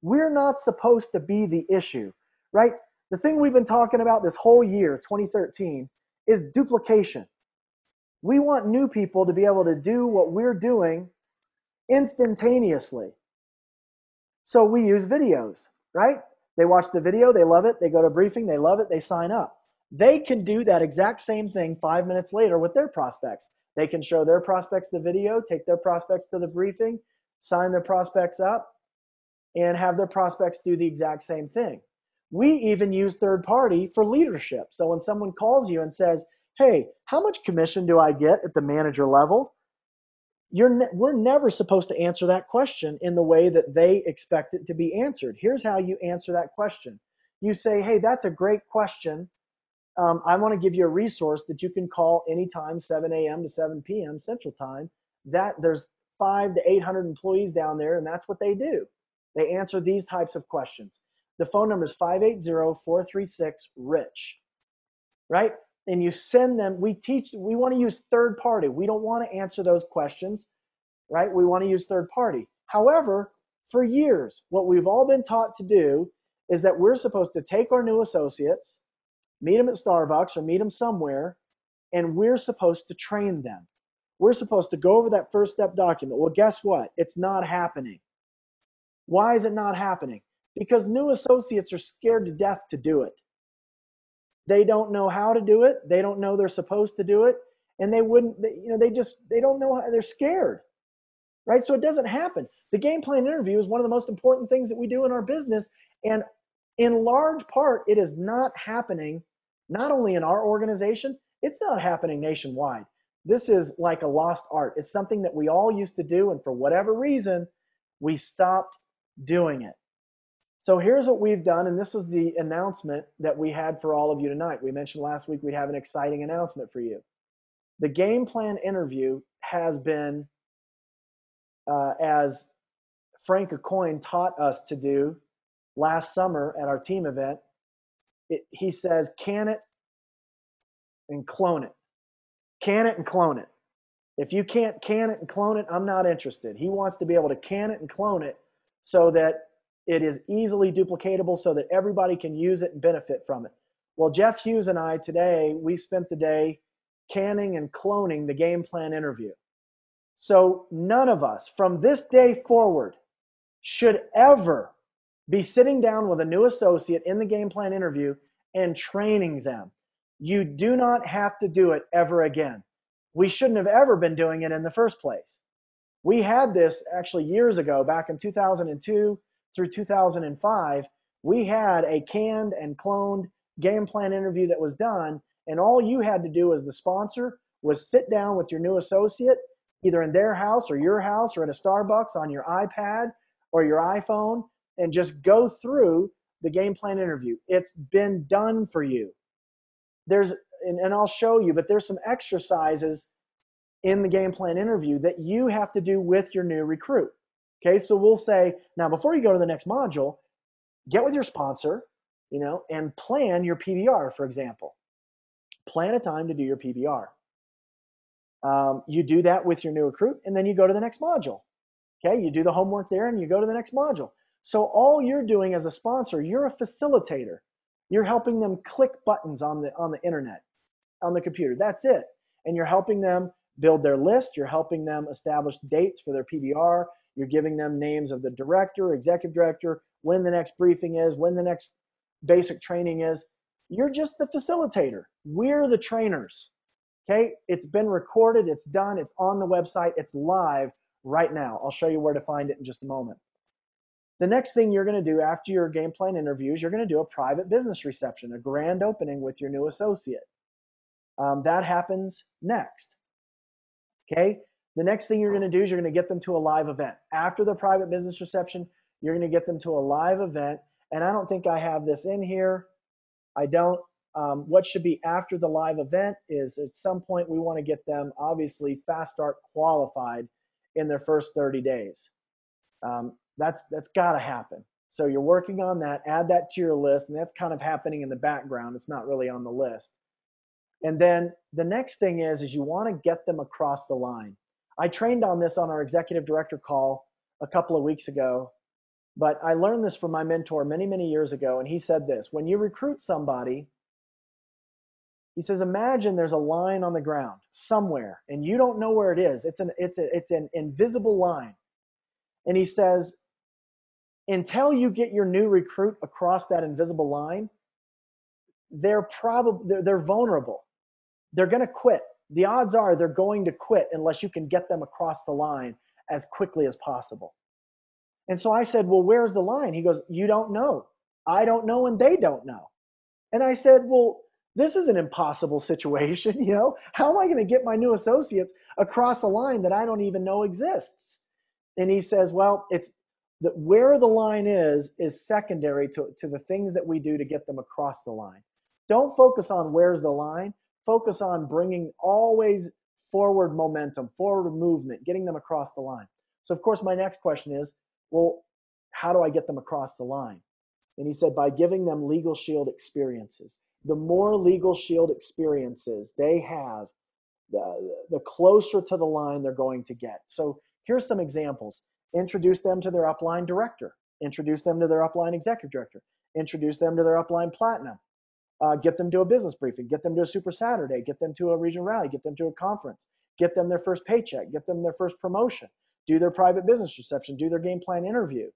We're not supposed to be the issue, right? The thing we've been talking about this whole year, 2013, is duplication. We want new people to be able to do what we're doing instantaneously. So we use videos, right? They watch the video, they love it, they go to briefing, they love it, they sign up. They can do that exact same thing 5 minutes later with their prospects. They can show their prospects the video, take their prospects to the briefing, sign their prospects up, and have their prospects do the exact same thing. We even use third party for leadership. So when someone calls you and says, hey, how much commission do I get at the manager level? We're never supposed to answer that question in the way that they expect it to be answered. Here's how you answer that question. You say, hey, that's a great question. I want to give you a resource that you can call anytime, 7 a.m. to 7 p.m. Central Time. There's 500 to 800 employees down there, and that's what they do. They answer these types of questions. The phone number is 580-436-RICH, right? And you send them, we want to use third party. We don't want to answer those questions, right? We want to use third party. However, for years, what we've all been taught to do is that we're supposed to take our new associates, meet them at Starbucks or meet them somewhere, and we're supposed to train them. We're supposed to go over that first step document. Well, guess what? It's not happening. Why is it not happening? Because new associates are scared to death to do it. They don't know how to do it. They don't know they're supposed to do it. And they don't know how, they're scared, right? So it doesn't happen. The game plan interview is one of the most important things that we do in our business. And In large part, it is not happening not only in our organization, it's not happening nationwide. This is like a lost art. It's something that we all used to do, and for whatever reason, we stopped doing it. So here's what we've done, and this is the announcement that we had for all of you tonight. We mentioned last week we'd have an exciting announcement for you. The game plan interview has been, as Frank Aucoin taught us to do last summer at our team event, he says, can it and clone it. Can it and clone it. If you can't can it and clone it, I'm not interested. He wants to be able to can it and clone it so that it is easily duplicatable so that everybody can use it and benefit from it. Well, Jeff Hughes and I today, we spent the day canning and cloning the game plan interview. So none of us from this day forward should ever be sitting down with a new associate in the game plan interview and training them. You do not have to do it ever again. We shouldn't have ever been doing it in the first place. We had this actually years ago, back in 2002 through 2005. We had a canned and cloned game plan interview that was done, and all you had to do as the sponsor was sit down with your new associate, either in their house or your house or at a Starbucks on your iPad or your iPhone, and just go through the game plan interview. It's been done for you. And I'll show you, but there's some exercises in the game plan interview that you have to do with your new recruit. Okay, so we'll say, now before you go to the next module, get with your sponsor, and plan your PBR, for example. Plan a time to do your PBR. You do that with your new recruit, and then you go to the next module. Okay, you do the homework there, and you go to the next module. So all you're doing as a sponsor, you're a facilitator. You're helping them click buttons on the internet, on the computer. That's it. And you're helping them build their list. You're helping them establish dates for their PBR. You're giving them names of the director, executive director, when the next briefing is, when the next basic training is. You're just the facilitator. We're the trainers. Okay, it's been recorded, it's done, it's on the website, it's live right now. I'll show you where to find it in just a moment. The next thing you're going to do after your game plan interviews, you're going to do a private business reception, a grand opening with your new associate. That happens next. Okay, the next thing you're going to do is you're going to get them to a live event. After the private business reception, you're going to get them to a live event. And I don't think I have this in here. I don't. What should be after the live event is at some point we want to get them obviously Fast Start qualified in their first 30 days. That's got to happen. So you're working on that, add that to your list, and that's kind of happening in the background. It's not really on the list. And then the next thing is you want to get them across the line. I trained on this on our executive director call a couple of weeks ago, but I learned this from my mentor many, many years ago, and he said this: when you recruit somebody, he says, imagine there's a line on the ground somewhere, and you don't know where it is. It's an invisible line. And he says, until you get your new recruit across that invisible line, they're vulnerable. They're going to quit. The odds are they're going to quit unless you can get them across the line as quickly as possible. And so I said, well, where's the line? He goes, you don't know. I don't know, and they don't know. And I said, well, this is an impossible situation. How am I going to get my new associates across a line that I don't even know exists? And he says, well, where the line is secondary to the things that we do to get them across the line. Don't focus on where's the line. Focus on bringing always forward momentum, forward movement, getting them across the line. So, of course, my next question is, well, how do I get them across the line? And he said, by giving them Legal Shield experiences. The more Legal Shield experiences they have, the closer to the line they're going to get. So here's some examples. Introduce them to their upline director. Introduce them to their upline executive director. Introduce them to their upline platinum. Get them to a business briefing. Get them to a Super Saturday. Get them to a regional rally. Get them to a conference. Get them their first paycheck. Get them their first promotion. Do their private business reception. Do their game plan interview.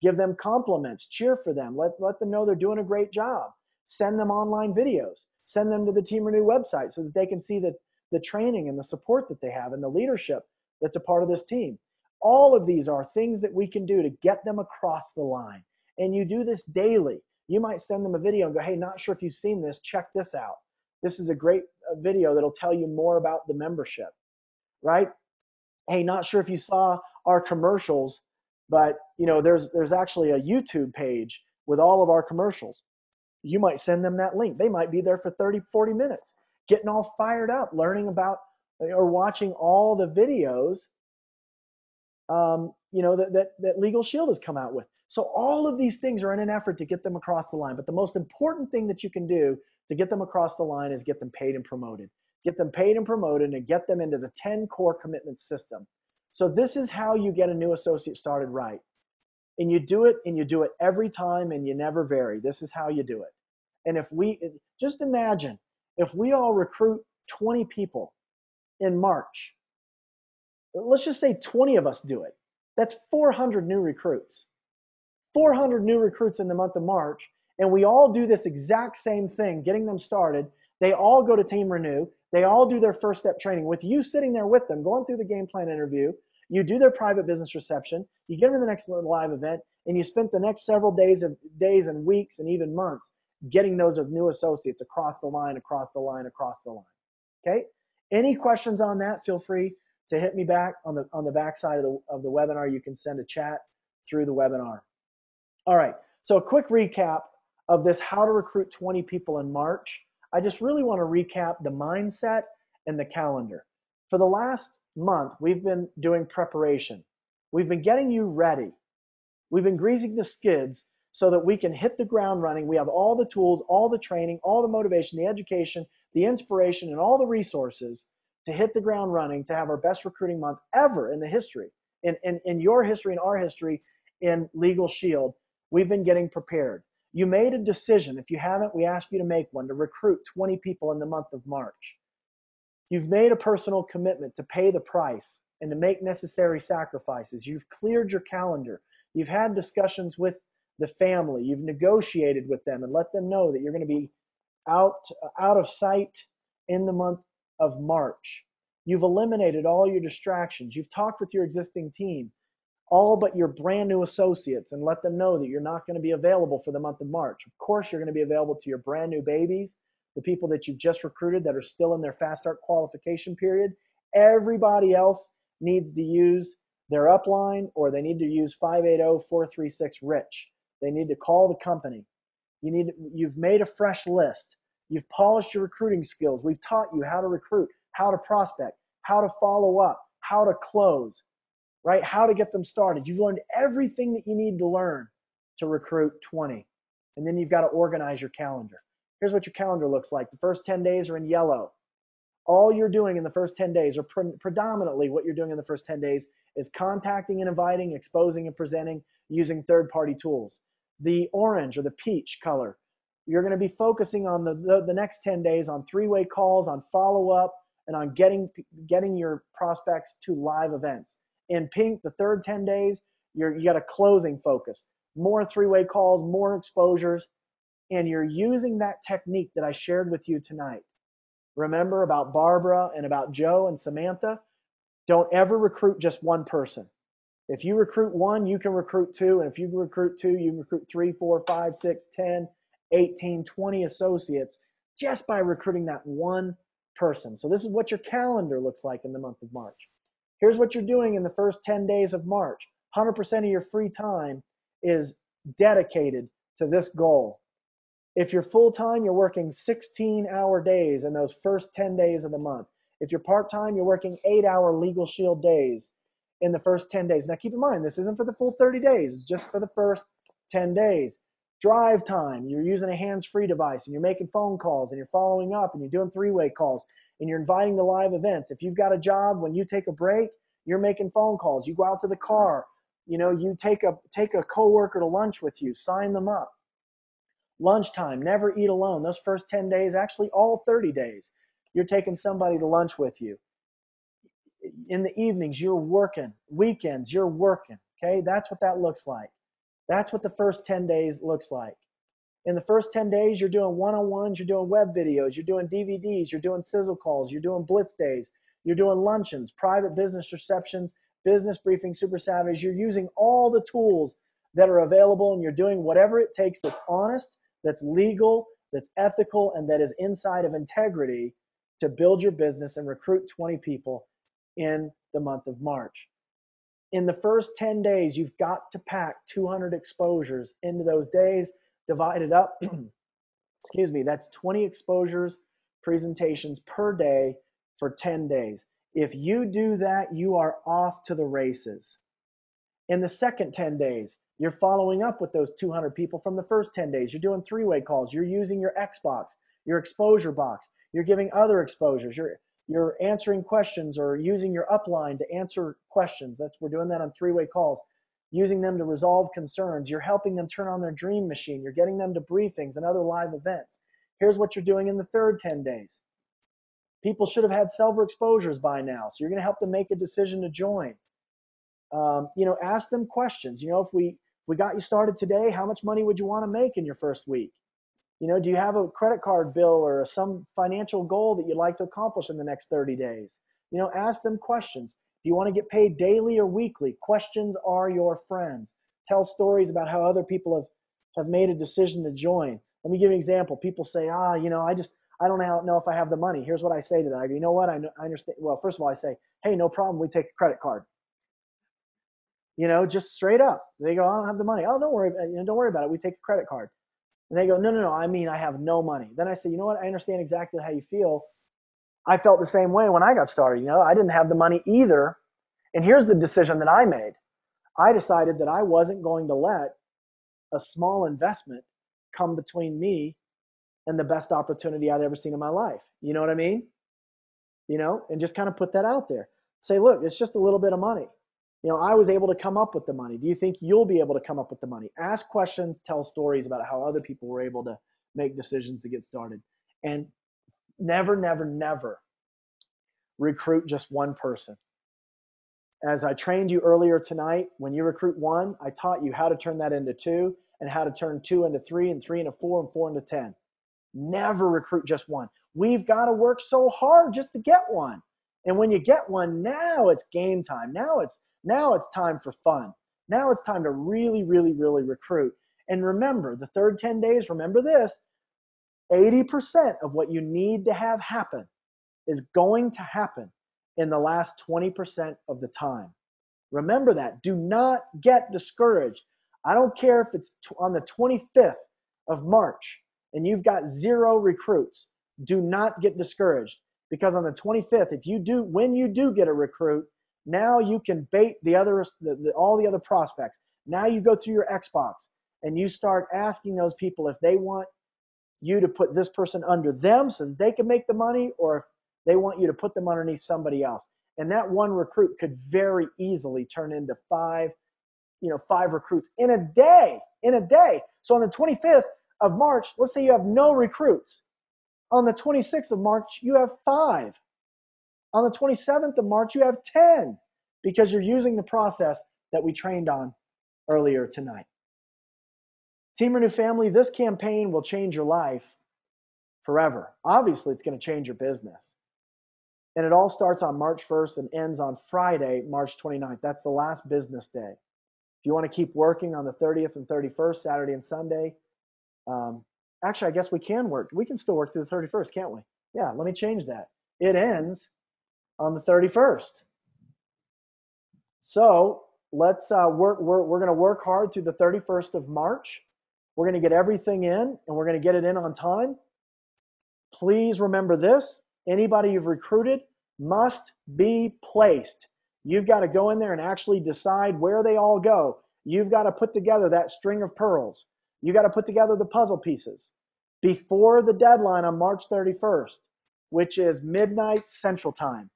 Give them compliments. Cheer for them. Let them know they're doing a great job. Send them online videos. Send them to the Team Renew website so that they can see the training and the support that they have and the leadership that's a part of this team. All of these are things that we can do to get them across the line. And you do this daily. You might send them a video and go, hey, not sure if you've seen this, check this out. This is a great video that'll tell you more about the membership, right? Hey, not sure if you saw our commercials, but there's actually a YouTube page with all of our commercials. You might send them that link. They might be there for 30, 40 minutes, getting all fired up, learning about or watching all the videos that Legal Shield has come out with. So all of these things are in an effort to get them across the line. But the most important thing that you can do to get them across the line is get them paid and promoted. Get them paid and promoted and get them into the 10 core commitment system. So this is how you get a new associate started right. And you do it every time and you never vary. This is how you do it. And just imagine if we all recruit 20 people in March, let's just say 20 of us do it. That's 400 new recruits. 400 new recruits in the month of March. And we all do this exact same thing, getting them started. They all go to Team Renew. They all do their first step training with you sitting there with them, going through the game plan interview. You do their private business reception. You get them to the next live event, and you spent the next several days and weeks and even months getting those new associates across the line. Okay? Any questions on that? Feel free to hit me back on the back side of the webinar. You can send a chat through the webinar. All right, so a quick recap of this how to recruit 20 people in March. I just really want to recap the mindset and the calendar. For the last month, we've been doing preparation. We've been getting you ready. We've been greasing the skids so that we can hit the ground running. We have all the tools, all the training, all the motivation, the education, the inspiration, and all the resources to hit the ground running, to have our best recruiting month ever in the history, in your history, in our history, in Legal Shield. We've been getting prepared. You made a decision. If you haven't, we ask you to make one, to recruit 20 people in the month of March. You've made a personal commitment to pay the price and to make necessary sacrifices. You've cleared your calendar. You've had discussions with the family. You've negotiated with them and let them know that you're going to be out of sight in the month of March. You've eliminated all your distractions. You've talked with your existing team, all but your brand new associates, and let them know that you're not going to be available for the month of March. Of course, you're going to be available to your brand new babies, the people that you've just recruited that are still in their Fast Start qualification period. Everybody else needs to use their upline, or they need to use 580-436-RICH. They need to call the company. You've made a fresh list. You've polished your recruiting skills. We've taught you how to recruit, how to prospect, how to follow up, how to close, right? How to get them started. You've learned everything that you need to learn to recruit 20. And then you've got to organize your calendar. Here's what your calendar looks like. The first 10 days are in yellow. All you're doing in the first 10 days, or predominantly what you're doing in the first 10 days, is contacting and inviting, exposing and presenting using third-party tools. The orange or the peach color, you're going to be focusing on the next 10 days on three-way calls, on follow-up, and on getting your prospects to live events. In pink, the third 10 days, you got a closing focus. More three-way calls, more exposures, and you're using that technique that I shared with you tonight. Remember about Barbara and about Joe and Samantha? Don't ever recruit just one person. If you recruit one, you can recruit two. And if you recruit two, you can recruit 3, 4, 5, 6, 10, 18, 20 associates just by recruiting that one person. So this is what your calendar looks like in the month of March. Here's what you're doing in the first 10 days of March. 100% of your free time is dedicated to this goal. If you're full-time, you're working 16-hour days in those first 10 days of the month. If you're part-time, you're working 8-hour Legal Shield days in the first 10 days. Now keep in mind, this isn't for the full 30 days. It's just for the first 10 days. Drive time, you're using a hands-free device and you're making phone calls and you're following up and you're doing three-way calls and you're inviting to live events. If you've got a job, when you take a break, you're making phone calls. You go out to the car, you take a coworker to lunch with you, sign them up. Lunchtime, never eat alone. Those first 10 days, actually all 30 days, you're taking somebody to lunch with you. In the evenings, you're working. Weekends, you're working. Okay, that's what that looks like. That's what the first 10 days looks like. In the first 10 days, you're doing one-on-ones, you're doing web videos, you're doing DVDs, you're doing sizzle calls, you're doing blitz days, you're doing luncheons, private business receptions, business briefings, super Saturdays. You're using all the tools that are available, and you're doing whatever it takes that's honest, that's legal, that's ethical, and that is inside of integrity to build your business and recruit 20 people in the month of March. In the first 10 days, you've got to pack 200 exposures into those days, divided up. Excuse me, that's 20 exposures, presentations per day for 10 days. If you do that, you are off to the races. In the second 10 days, you're following up with those 200 people from the first 10 days. You're doing three-way calls. You're using your Xbox, your exposure box. You're giving other exposures. You're answering questions or using your upline to answer questions. We're doing that on three-way calls. Using them to resolve concerns. You're helping them turn on their dream machine. You're getting them to briefings and other live events. Here's what you're doing in the third 10 days. People should have had several exposures by now, so you're going to help them make a decision to join. Ask them questions. If we got you started today, how much money would you want to make in your first week? Do you have a credit card bill or some financial goal that you'd like to accomplish in the next 30 days? Ask them questions. Do you want to get paid daily or weekly? Questions are your friends. Tell stories about how other people have made a decision to join. Let me give you an example. People say, I don't know if I have the money. Here's what I say to them. I go, you know what? I understand. Well, first of all, I say, hey, no problem. We take a credit card. Just straight up. They go, I don't have the money. Oh, don't worry about it. We take a credit card. And they go, no, I mean, I have no money. Then I say, you know what? I understand exactly how you feel. I felt the same way when I got started. I didn't have the money either. And here's the decision that I made. I decided that I wasn't going to let a small investment come between me and the best opportunity I'd ever seen in my life. You know what I mean? And just kind of put that out there. Say, look, it's just a little bit of money. I was able to come up with the money. Do you think you'll be able to come up with the money? Ask questions, tell stories about how other people were able to make decisions to get started. And never, never, never recruit just one person. As I trained you earlier tonight, when you recruit one, I taught you how to turn that into two and how to turn two into three and three into four and four into 10. Never recruit just one. We've got to work so hard just to get one. And when you get one, now it's game time. Now it's time for fun. Now it's time to really, really, really recruit. And remember, the third 10 days, remember this, 80% of what you need to have happen is going to happen in the last 20% of the time. Remember that. Do not get discouraged. I don't care if it's on the 25th of March and you've got 0 recruits. Do not get discouraged, because on the 25th, when you do get a recruit, now you can bait all the other prospects. Now you go through your Xbox and you start asking those people if they want you to put this person under them so that they can make the money, or if they want you to put them underneath somebody else. And that one recruit could very easily turn into 5 recruits in a day. So on the 25th of March, let's say you have no recruits. On the 26th of March, you have 5. On the 27th of March, you have 10, because you're using the process that we trained on earlier tonight. Team Renew family, this campaign will change your life forever. Obviously, it's going to change your business. And it all starts on March 1st and ends on Friday, March 29th. That's the last business day. If you want to keep working on the 30th and 31st, Saturday and Sunday, actually, I guess we can work. We can still work through the 31st, can't we? Yeah, let me change that. It ends on the 31st. So let's work. We're going to work hard through the 31st of March. We're going to get everything in, and we're going to get it in on time. Please remember this. Anybody you've recruited must be placed. You've got to go in there and actually decide where they all go. You've got to put together that string of pearls. You got to put together the puzzle pieces before the deadline on March 31st, which is midnight Central Time.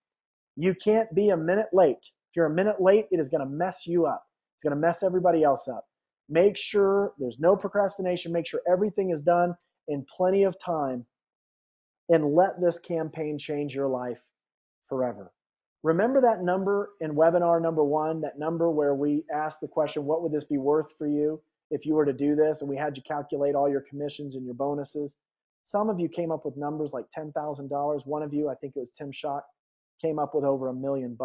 You can't be a minute late. If you're a minute late, it is going to mess you up. It's going to mess everybody else up. Make sure there's no procrastination. Make sure everything is done in plenty of time, and let this campaign change your life forever. Remember that number in webinar number 1, that number where we asked the question, what would this be worth for you if you were to do this? And we had you calculate all your commissions and your bonuses. Some of you came up with numbers like $10,000. One of you, I think it was Tim Schock, came up with over $1 million.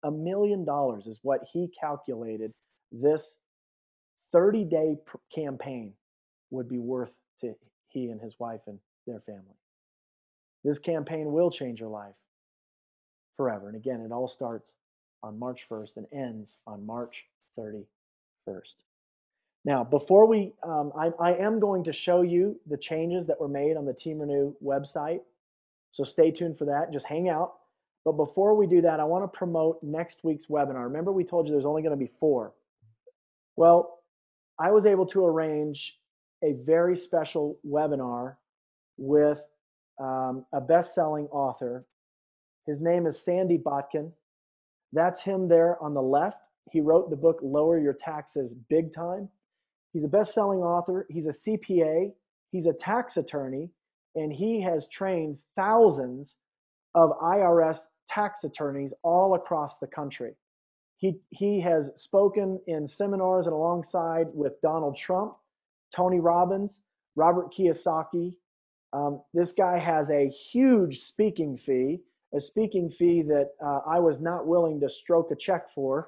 $1 million is what he calculated this 30-day campaign would be worth to he and his wife and their family. This campaign will change your life forever. And again, it all starts on March 1st and ends on March 31st. Now, before I am going to show you the changes that were made on the Team Renew website. So stay tuned for that. Just hang out. But before we do that, I want to promote next week's webinar. Remember, we told you there's only going to be 4. Well, I was able to arrange a very special webinar with a best-selling author. His name is Sandy Botkin. That's him there on the left. He wrote the book, Lower Your Taxes Big Time. He's a best-selling author. He's a CPA. He's a tax attorney, and he has trained thousands of IRS tax attorneys all across the country. He has spoken in seminars and alongside with Donald Trump, Tony Robbins, Robert Kiyosaki. This guy has a huge speaking fee, a speaking fee that I was not willing to stroke a check for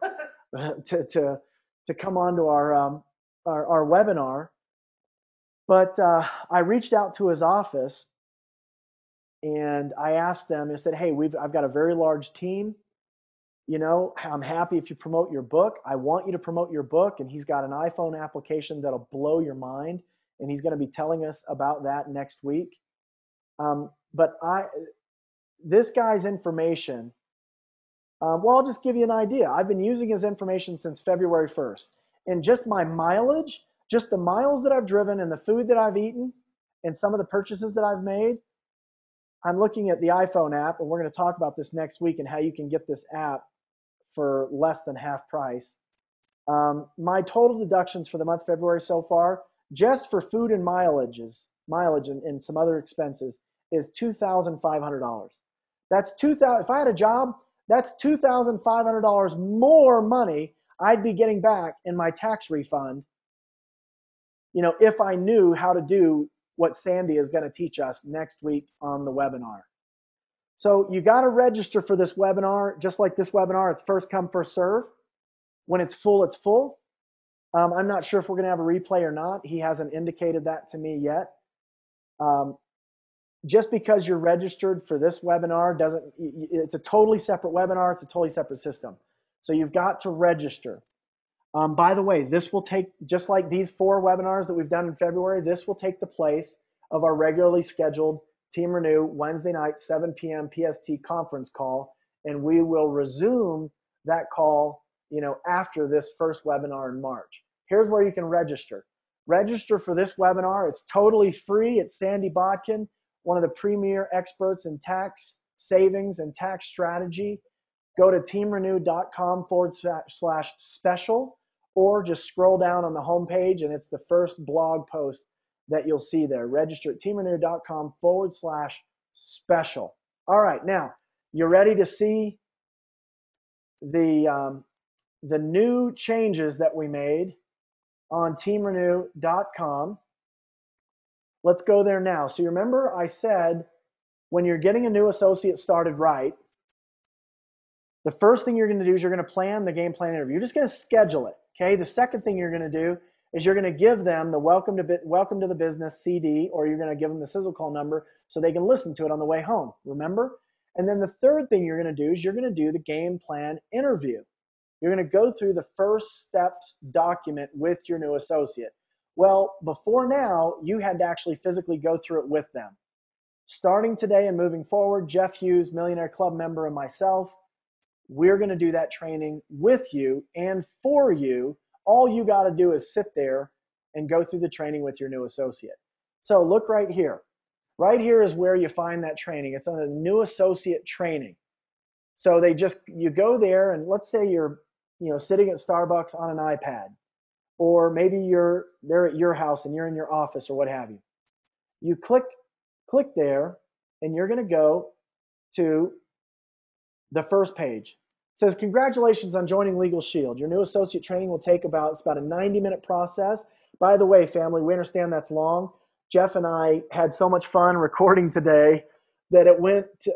to come onto our webinar. But I reached out to his office and I asked them, I said, hey, I've got a very large team. You know, I'm happy if you promote your book. I want you to promote your book. And he's got an iPhone application that'll blow your mind. And he's going to be telling us about that next week. But this guy's information, well, I'll just give you an idea. I've been using his information since February 1st. And just my mileage, just the miles that I've driven and the food that I've eaten and some of the purchases that I've made, I'm looking at the iPhone app, and we're going to talk about this next week and how you can get this app for less than half price. My total deductions for the month of February so far, just for food and mileage and some other expenses, is $2,500. That's $2,000. If I had a job, that's $2,500 more money I'd be getting back in my tax refund. You know, if I knew how to do what Sandy is going to teach us next week on the webinar. So you got to register for this webinar. Just like this webinar, it's first come, first serve. When it's full, it's full. I'm not sure if we're going to have a replay or not. He hasn't indicated that to me yet. Just because you're registered for this webinar it's a totally separate webinar. It's a totally separate system. So you've got to register. By the way, this will take, just like these 4 webinars that we've done in February, this will take the place of our regularly scheduled Team Renew Wednesday night, 7 p.m. PST conference call. And we will resume that call, you know, after this first webinar in March. Here's where you can register. Register for this webinar. It's totally free. It's Sandy Botkin, one of the premier experts in tax savings and tax strategy. Go to teamrenew.com/special, or just scroll down on the homepage and it's the first blog post that you'll see there. Register at teamrenew.com/special. All right, now you're ready to see the new changes that we made on teamrenew.com. Let's go there now. So you remember I said when you're getting a new associate started right, the first thing you're going to do is you're going to plan the game plan interview. You're just going to schedule it. Okay. The second thing you're going to do is you're going to give them the welcome to the business CD, or you're going to give them the sizzle call number so they can listen to it on the way home. Remember? And then the third thing you're going to do is you're going to do the game plan interview. You're going to go through the first steps document with your new associate. Well, before now, you had to actually physically go through it with them. Starting today and moving forward, Jeff Hughes, Millionaire Club member, and myself, we're going to do that training with you and for you. All you got to do is sit there and go through the training with your new associate. So look right here. Right here is where you find that training. It's on a new associate training. So you go there, and let's say you're sitting at Starbucks on an iPad, or maybe you're there at your house and you're in your office or what have you. You click there, and you're going to go to the first page. It says, congratulations on joining Legal Shield. Your new associate training will take it's about a 90-minute process. By the way, family, we understand that's long. Jeff and I had so much fun recording today that it went to,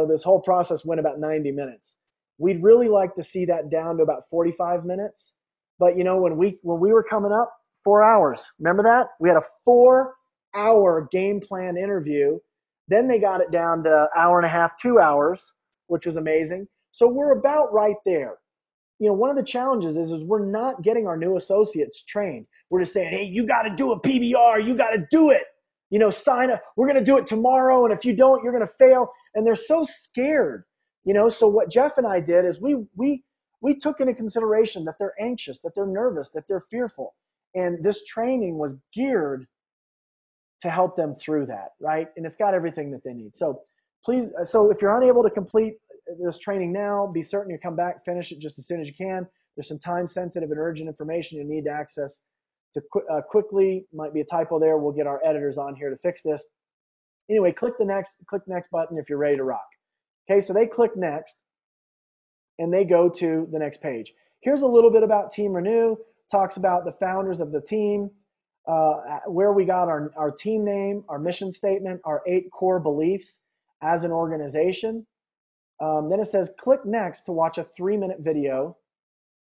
this whole process went about 90 minutes. We'd really like to see that down to about 45 minutes. But when we were coming up, 4 hours. Remember that? We had a 4-hour game plan interview. Then they got it down to hour and a half, 2 hours, which was amazing. So we're about right there. One of the challenges is we're not getting our new associates trained. We're just saying, hey, you got to do a PBR. You got to do it. Sign up. We're going to do it tomorrow. And if you don't, you're going to fail. And they're so scared. So what Jeff and I did is we took into consideration that they're anxious, that they're nervous, that they're fearful. And this training was geared to help them through that, right? And it's got everything that they need. So please, if you're unable to complete this training now, be certain you come back, finish it just as soon as you can. There's some time sensitive and urgent information you need to access to quickly. Might be a typo there. We'll get our editors on here to fix this. Anyway, click next button if you're ready to rock. Okay, so they click next and they go to the next page. Here's a little bit about Team Renew, talks about the founders of the team, where we got our team name, our mission statement, our 8 core beliefs as an organization. Then it says click next to watch a 3-minute video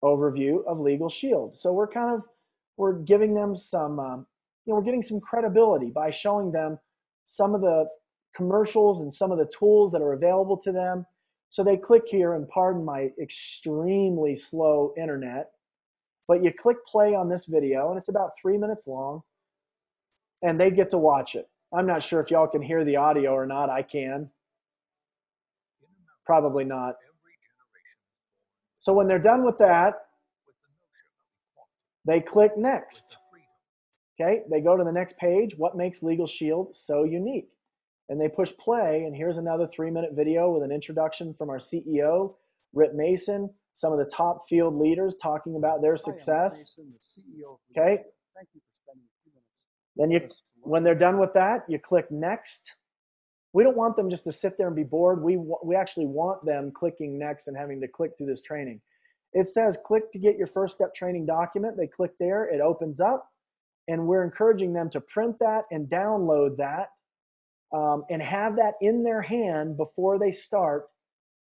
overview of Legal Shield. So we're giving them some, we're getting some credibility by showing them some of the commercials and some of the tools that are available to them. So they click here, and pardon my extremely slow internet, but you click play on this video and it's about 3 minutes long and they get to watch it. I'm not sure if y'all can hear the audio or not. I can. Probably not. So when they're done with that, they click next. Okay, they go to the next page. What makes Legal Shield so unique? And they push play, and here's another 3-minute video with an introduction from our CEO, Rip Mason, some of the top field leaders talking about their success. Okay. Thank you for spending a few minutes. Then when they're done with that, you click next. We don't want them just to sit there and be bored. We actually want them clicking next and having to click through this training. It says click to get your first step training document. They click there, it opens up, and we're encouraging them to print that and download that and have that in their hand before they start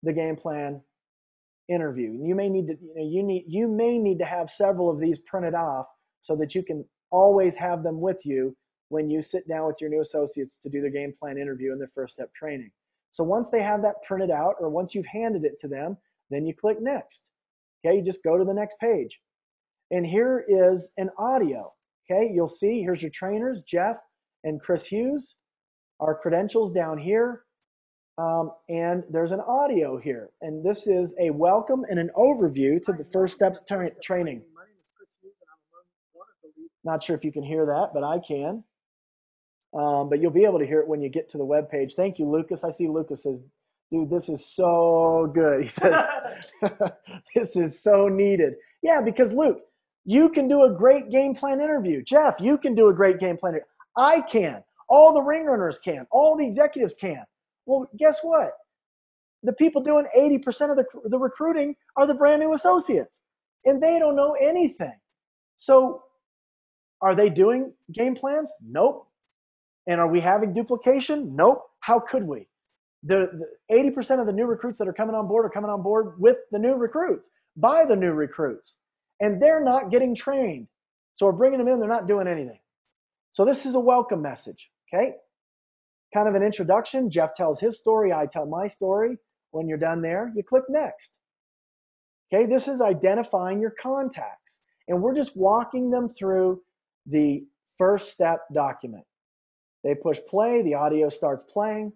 the game plan interview. You may need to you may need to have several of these printed off so that you can always have them with you when you sit down with your new associates to do their game plan interview and their first step training. So once they have that printed out, or once you've handed it to them, then you click next. Okay, you just go to the next page. And here is an audio. Okay, you'll see here's your trainers, Jeff and Chris Hughes, our credentials down here. And there's an audio here. And this is a welcome and an overview to the first steps training. Not sure if you can hear that, but I can. But you'll be able to hear it when you get to the web page. Thank you, Lucas. I see Lucas says, dude, this is so good. He says, this is so needed. Yeah, because Luke, you can do a great game plan interview. Jeff, you can do a great game plan interview. I can. All the ring runners can. All the executives can. Well, guess what? The people doing 80% of the recruiting are the brand new associates, and they don't know anything. So are they doing game plans? Nope. And are we having duplication? Nope. How could we? The 80% of the new recruits that are coming on board are coming on board with the new recruits, by the new recruits, and they're not getting trained. So we're bringing them in, they're not doing anything. So this is a welcome message, okay? Kind of an introduction. Jeff tells his story, I tell my story. When you're done there, you click next. Okay, this is identifying your contacts. And we're just walking them through the first step document. They push play, the audio starts playing.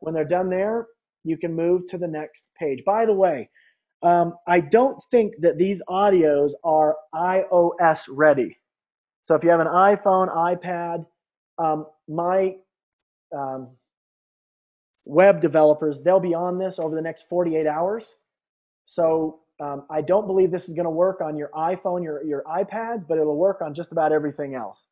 When they're done there, you can move to the next page. By the way, I don't think that these audios are iOS ready. So if you have an iPhone, iPad, my web developers, they'll be on this over the next 48 hours. So I don't believe this is going to work on your iPhone, your iPads, but it'll work on just about everything else.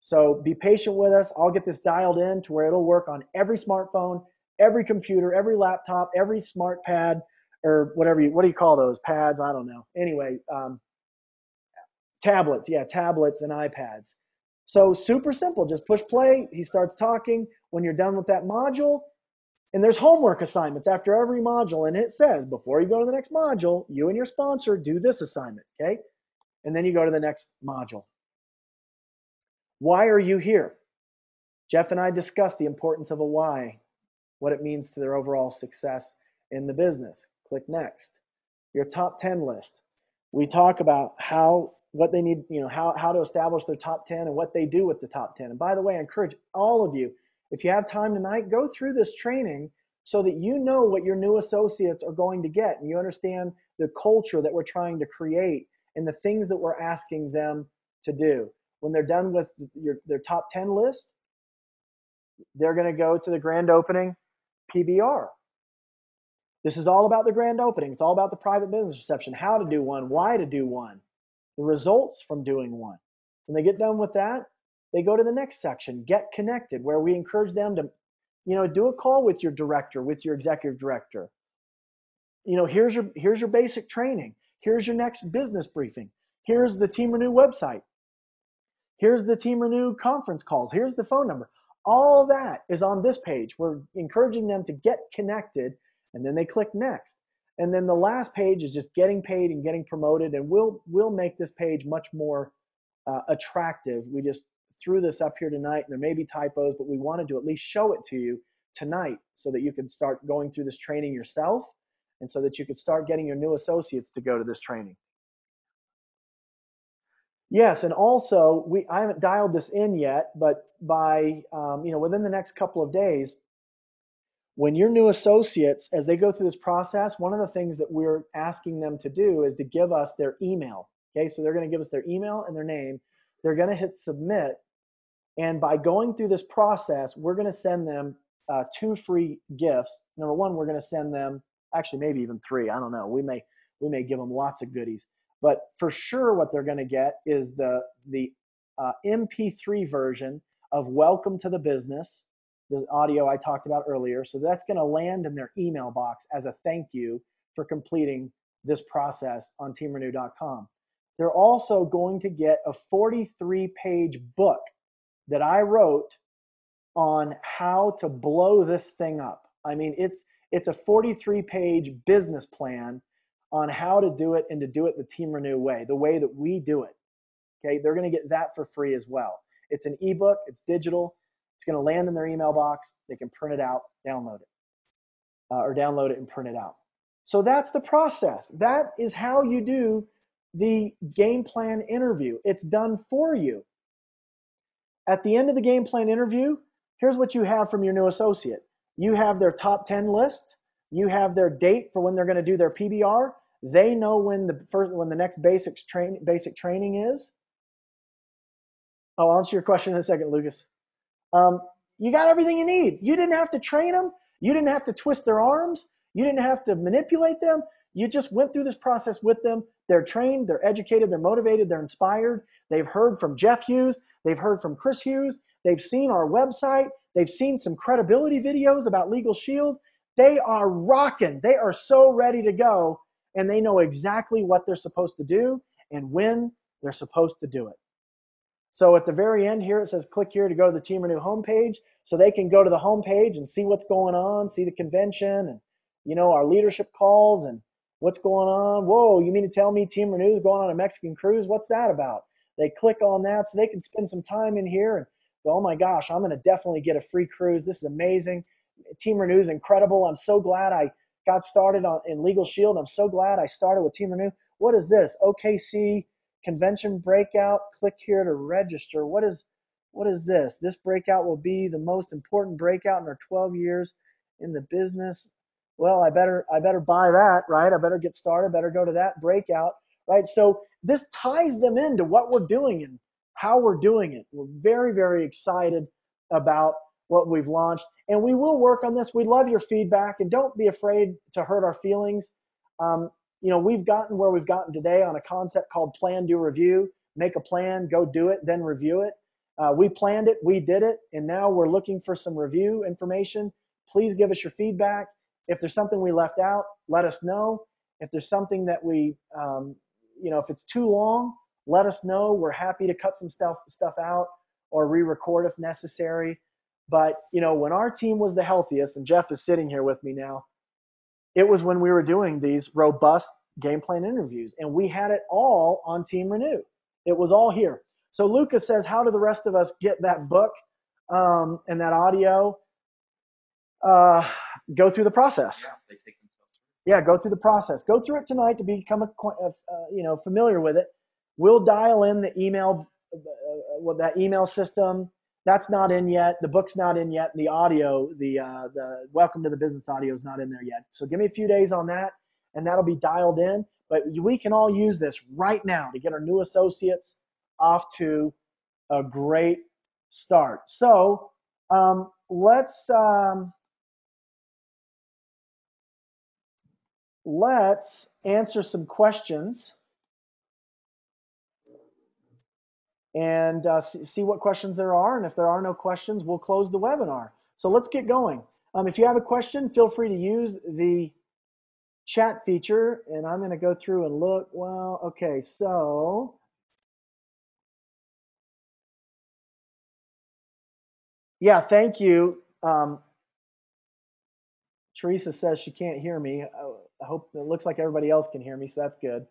So be patient with us. I'll get this dialed in to where it'll work on every smartphone, every computer, every laptop, every smart pad, or whatever what do you call those? Pads? I don't know. Anyway, tablets. Yeah, tablets and iPads. So super simple. Just push play. He starts talking. When you're done with that module, and there's homework assignments after every module, and it says before you go to the next module, you and your sponsor do this assignment, okay? And then you go to the next module. Why are you here? Jeff and I discussed the importance of a why, what it means to their overall success in the business. Click next. Your top 10 list. We talk about what they need, how to establish their top 10 and what they do with the top 10. And by the way, I encourage all of you, if you have time tonight, go through this training so that you know what your new associates are going to get and you understand the culture that we're trying to create and the things that we're asking them to do. When they're done with their top 10 list, they're going to go to the grand opening PBR. This is all about the grand opening. It's all about the private business reception, how to do one, why to do one, the results from doing one. When they get done with that, they go to the next section, get connected, where we encourage them to, do a call with your director, with your executive director. Here's your basic training. Here's your next business briefing. Here's the Team Renew website. Here's the Team Renew conference calls. Here's the phone number. All that is on this page. We're encouraging them to get connected, and then they click next. And then the last page is just getting paid and getting promoted, and we'll make this page much more attractive. We just threw this up here tonight, and there may be typos, but we wanted to at least show it to you tonight so that you can start going through this training yourself and so that you could start getting your new associates to go to this training. Yes, and also I haven't dialed this in yet, but by within the next couple of days, when your new associates, as they go through this process, one of the things that we're asking them to do is to give us their email. Okay, so they're going to give us their email and their name. They're going to hit submit, and by going through this process, we're going to send them 2 free gifts. Number one, we're going to send them, actually maybe even 3. I don't know. We may give them lots of goodies. But for sure, what they're going to get is the MP3 version of Welcome to the Business, the audio I talked about earlier. So that's going to land in their email box as a thank you for completing this process on teamrenew.com. They're also going to get a 43-page book that I wrote on how to blow this thing up. I mean, it's a 43-page business plan on how to do it and to do it the Team Renew way, the way that we do it. Okay, they're going to get that for free as well. It's an ebook, it's digital, it's going to land in their email box. They can print it out, download it, or download it and print it out. So that's the process. That is how you do the game plan interview. It's done for you. At the end of the game plan interview, here's what you have from your new associate. You have their top 10 list. You have their date for when they're going to do their PBR. They know when the next basic training is. I'll answer your question in a second, Lucas. You got everything you need. You didn't have to train them. You didn't have to twist their arms. You didn't have to manipulate them. You just went through this process with them. They're trained, they're educated, they're motivated, they're inspired. They've heard from Jeff Hughes. They've heard from Chris Hughes. They've seen our website. They've seen some credibility videos about Legal Shield. They are rocking. They are so ready to go, and they know exactly what they're supposed to do and when they're supposed to do it. So at the very end here, it says click here to go to the Team Renew homepage, so they can go to the homepage and see what's going on, see the convention and, our leadership calls and what's going on. Whoa, you mean to tell me Team Renew is going on a Mexican cruise? What's that about? They click on that so they can spend some time in here and go, oh my gosh, I'm going to definitely get a free cruise. This is amazing. Team Renew is incredible. I'm so glad I got started in Legal Shield. I'm so glad I started with Team Renew. What is this? OKC convention breakout. Click here to register. What is this? This breakout will be the most important breakout in our 12 years in the business. Well, I better buy that, right? I better get started. Better go to that breakout, right? So this ties them into what we're doing and how we're doing it. We're very, very excited about what we've launched, and we will work on this. We love your feedback, and don't be afraid to hurt our feelings. We've gotten where we've gotten today on a concept called plan, do, review. Make a plan, go do it, then review it. We planned it, we did it, and now we're looking for some review information. Please give us your feedback. If there's something we left out, let us know. If there's something that if it's too long, let us know. We're happy to cut some stuff out or re-record if necessary. But, when our team was the healthiest, and Jeff is sitting here with me now, it was when we were doing these robust game plan interviews. And we had it all on Team Renew. It was all here. So Lucas says, how do the rest of us get that book and that audio? Go through the process. Yeah, they take themselves. Yeah, go through the process. Go through it tonight to become familiar with it. We'll dial in the email, that email system. That's not in yet. The book's not in yet. The audio, the Welcome to the Business audio is not in there yet. So give me a few days on that, and that'll be dialed in. But we can all use this right now to get our new associates off to a great start. So let's answer some questions and see what questions there are. And if there are no questions, we'll close the webinar. So let's get going. If you have a question, feel free to use the chat feature. And I'm going to go through and look. Well, okay, so yeah, thank you. Teresa says she can't hear me. I hope it looks like everybody else can hear me, so that's good.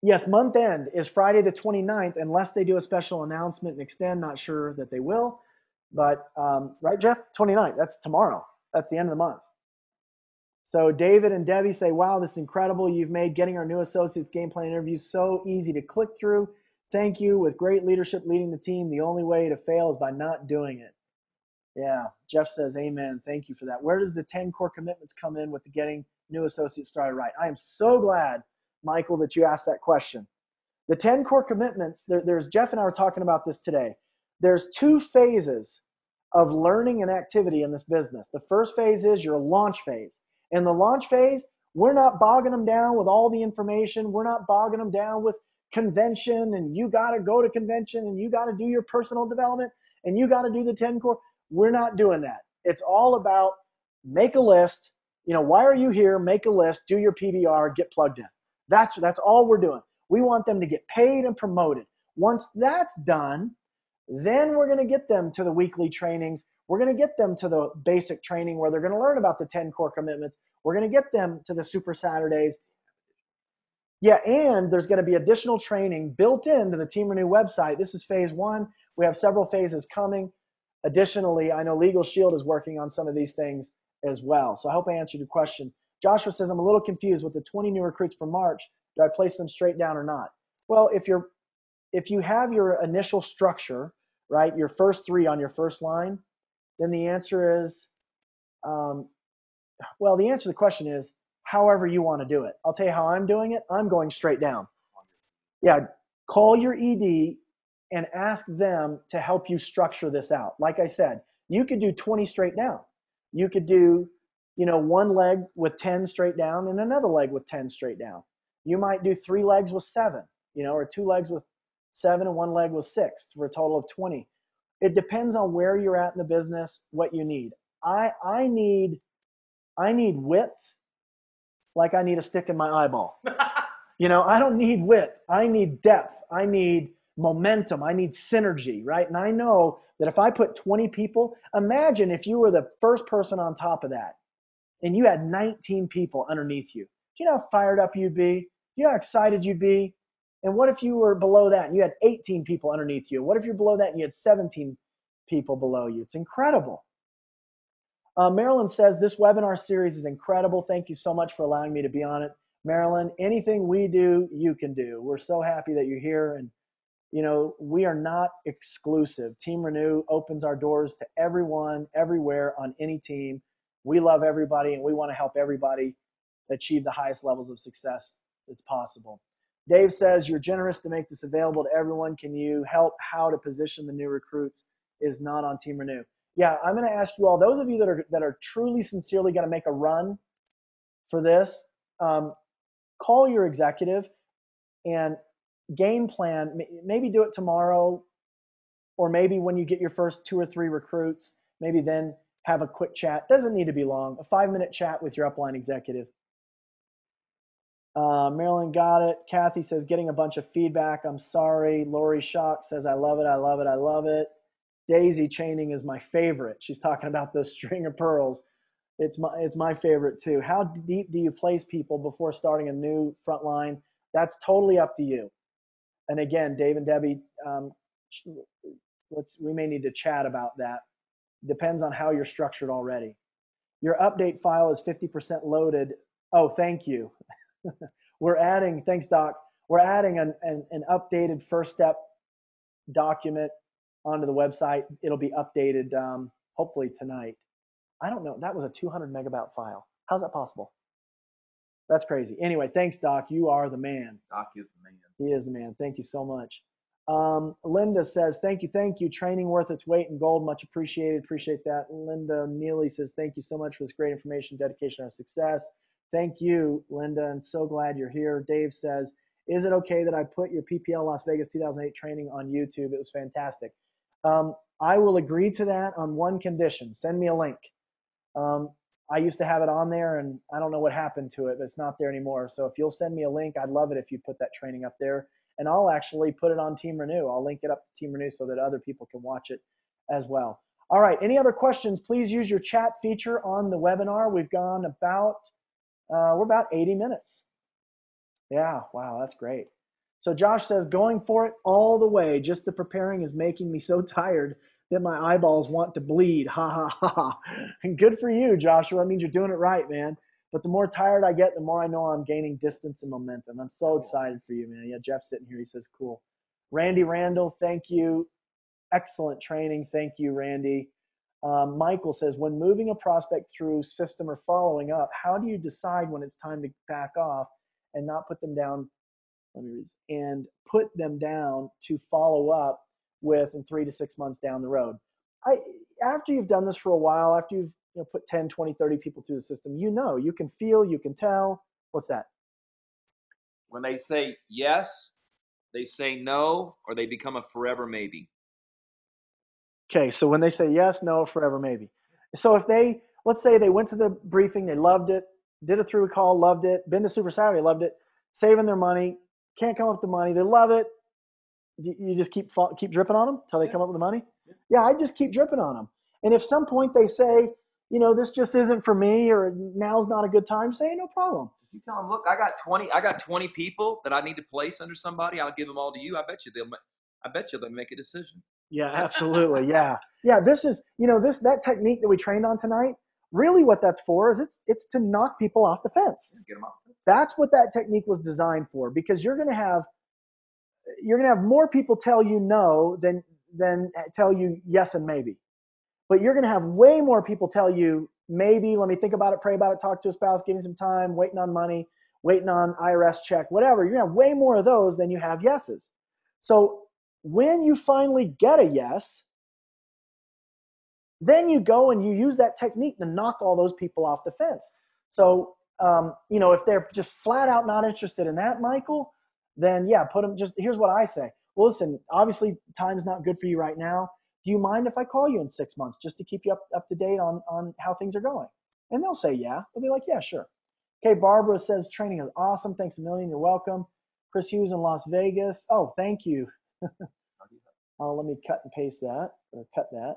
Yes, month end is Friday the 29th, unless they do a special announcement and extend. Not sure that they will, but right, Jeff? 29th, that's tomorrow. That's the end of the month. So David and Debbie say, wow, this is incredible. You've made getting our new associates game plan interviews so easy to click through. Thank you. With great leadership leading the team, the only way to fail is by not doing it. Yeah, Jeff says, amen. Thank you for that. Where does the 10 core commitments come in with the getting new associates started right? I am so glad, Michael, that you asked that question. The 10 core commitments, there's Jeff and I were talking about this today. There's 2 phases of learning and activity in this business. The first phase is your launch phase. In the launch phase, we're not bogging them down with all the information. We're not bogging them down with convention and you got to go to convention and you got to do your personal development and you got to do the 10 core. We're not doing that. It's all about make a list. Why are you here? Make a list, do your PBR, get plugged in. That's all we're doing. We want them to get paid and promoted. Once that's done, then we're going to get them to the weekly trainings. We're going to get them to the basic training where they're going to learn about the 10 core commitments. We're going to get them to the Super Saturdays. Yeah, and there's going to be additional training built into the Team Renew website. This is phase 1. We have several phases coming. Additionally, I know Legal Shield is working on some of these things as well. So I hope I answered your question. Joshua says, I'm a little confused with the 20 new recruits for March. Do I place them straight down or not? Well, if you have your initial structure, right, your first 3 on your first line, then the answer is, the answer to the question is however you want to do it. I'll tell you how I'm doing it. I'm going straight down. Yeah, call your ED and ask them to help you structure this out. Like I said, you could do 20 straight down. You could do, one leg with 10 straight down and another leg with 10 straight down. You might do 3 legs with 7, or 2 legs with 7 and 1 leg with 6 for a total of 20. It depends on where you're at in the business, what you need. I need width like I need a stick in my eyeball. I don't need width. I need depth. I need momentum. I need synergy, right? And I know that if I put 20 people, imagine if you were the first person on top of that and you had 19 people underneath you. Do you know how fired up you'd be? Do you know how excited you'd be? And what if you were below that and you had 18 people underneath you? What if you're below that and you had 17 people below you? It's incredible. Marilyn says, this webinar series is incredible. Thank you so much for allowing me to be on it. Marilyn, anything we do, you can do. We're so happy that you're here. And, we are not exclusive. Team Renew opens our doors to everyone, everywhere, on any team. We love everybody, and we want to help everybody achieve the highest levels of success that's possible. Dave says, you're generous to make this available to everyone. Can you help how to position the new recruits is not on Team Renew? Yeah, I'm going to ask you all, those of you that are truly, sincerely going to make a run for this, call your executive and game plan. Maybe do it tomorrow, or maybe when you get your first 2 or 3 recruits, maybe then have a quick chat. Doesn't need to be long. A 5-minute chat with your upline executive. Marilyn got it. Kathy says, getting a bunch of feedback. I'm sorry. Lori Shock says, I love it. I love it. I love it. Daisy chaining is my favorite. She's talking about those string of pearls. It's my favorite too. How deep do you place people before starting a new front line? That's totally up to you. And again, Dave and Debbie, we may need to chat about that. Depends on how you're structured already. Your update file is 50% loaded. Oh, thank you. Thanks, Doc. We're adding an updated first step document onto the website. It'll be updated hopefully tonight. I don't know. That was a 200 megabyte file. How's that possible? That's crazy. Anyway, thanks, Doc. You are the man. Doc is the man. He is the man. Thank you so much. Linda says, thank you. Training worth its weight in gold. Much appreciated. Appreciate that. Linda Neely says, thank you so much for this great information, dedication, and success. Thank you, Linda, and so glad you're here. Dave says, is it okay that I put your PPL Las Vegas 2008 training on YouTube? It was fantastic. I will agree to that on one condition. Send me a link. I used to have it on there, and I don't know what happened to it, but it's not there anymore. So if you'll send me a link, I'd love it if you put that training up there. And I'll actually put it on Team Renew. I'll link it up to Team Renew so that other people can watch it as well. All right, any other questions? Please use your chat feature on the webinar. We've gone we're about 80 minutes. Yeah, wow, that's great. So Josh says, going for it all the way. Just the preparing is making me so tired that my eyeballs want to bleed. Ha, ha, ha, ha. And good for you, Joshua. That means you're doing it right, man. But the more tired I get, the more I know I'm gaining distance and momentum. I'm so excited for you, man. Yeah, Jeff's sitting here. He says, cool. Randy Randall, thank you. Excellent training. Thank you, Randy. Michael says, when moving a prospect through system or following up, how do you decide when it's time to back off and not put them down? And put them down to follow up with in 3 to 6 months down the road. After you've done this for a while, after you've put 10, 20, 30 people through the system, you can feel, you can tell. What's that? When they say yes, they say no, or they become a forever maybe. Okay, so when they say yes, no, forever maybe. So if let's say they went to the briefing, they loved it, did a through call, loved it, been to Super Saturday, loved it, saving their money, can't come up with the money, they love it. You just keep dripping on them until they come up with the money? Yeah, I just keep dripping on them. And if some point they say, this just isn't for me, or now's not a good time, say no problem. If you tell them, look, I got 20 people that I need to place under somebody, I'll give them all to you. I bet you they'll make a decision. Yeah, absolutely. Yeah. This is, that technique that we trained on tonight, really what that's for is it's to knock people off the fence. Get them off. That's what that technique was designed for, because you're going to have more people tell you no than tell you yes and maybe. But you're going to have way more people tell you maybe, let me think about it, pray about it, talk to a spouse, give me some time, waiting on money, waiting on IRS check, whatever. You're going to have way more of those than you have yeses. So when you finally get a yes, then you go and you use that technique to knock all those people off the fence. So, if they're just flat out not interested in that, Michael, then yeah, put them here's what I say. Well, listen, obviously time's not good for you right now. Do you mind if I call you in 6 months just to keep you up to date on how things are going? And they'll say, yeah. They'll be like, yeah, sure. Okay, Barbara says, training is awesome. Thanks a million. You're welcome. Chris Hughes in Las Vegas. Oh, thank you. Let me cut and paste that, or cut that.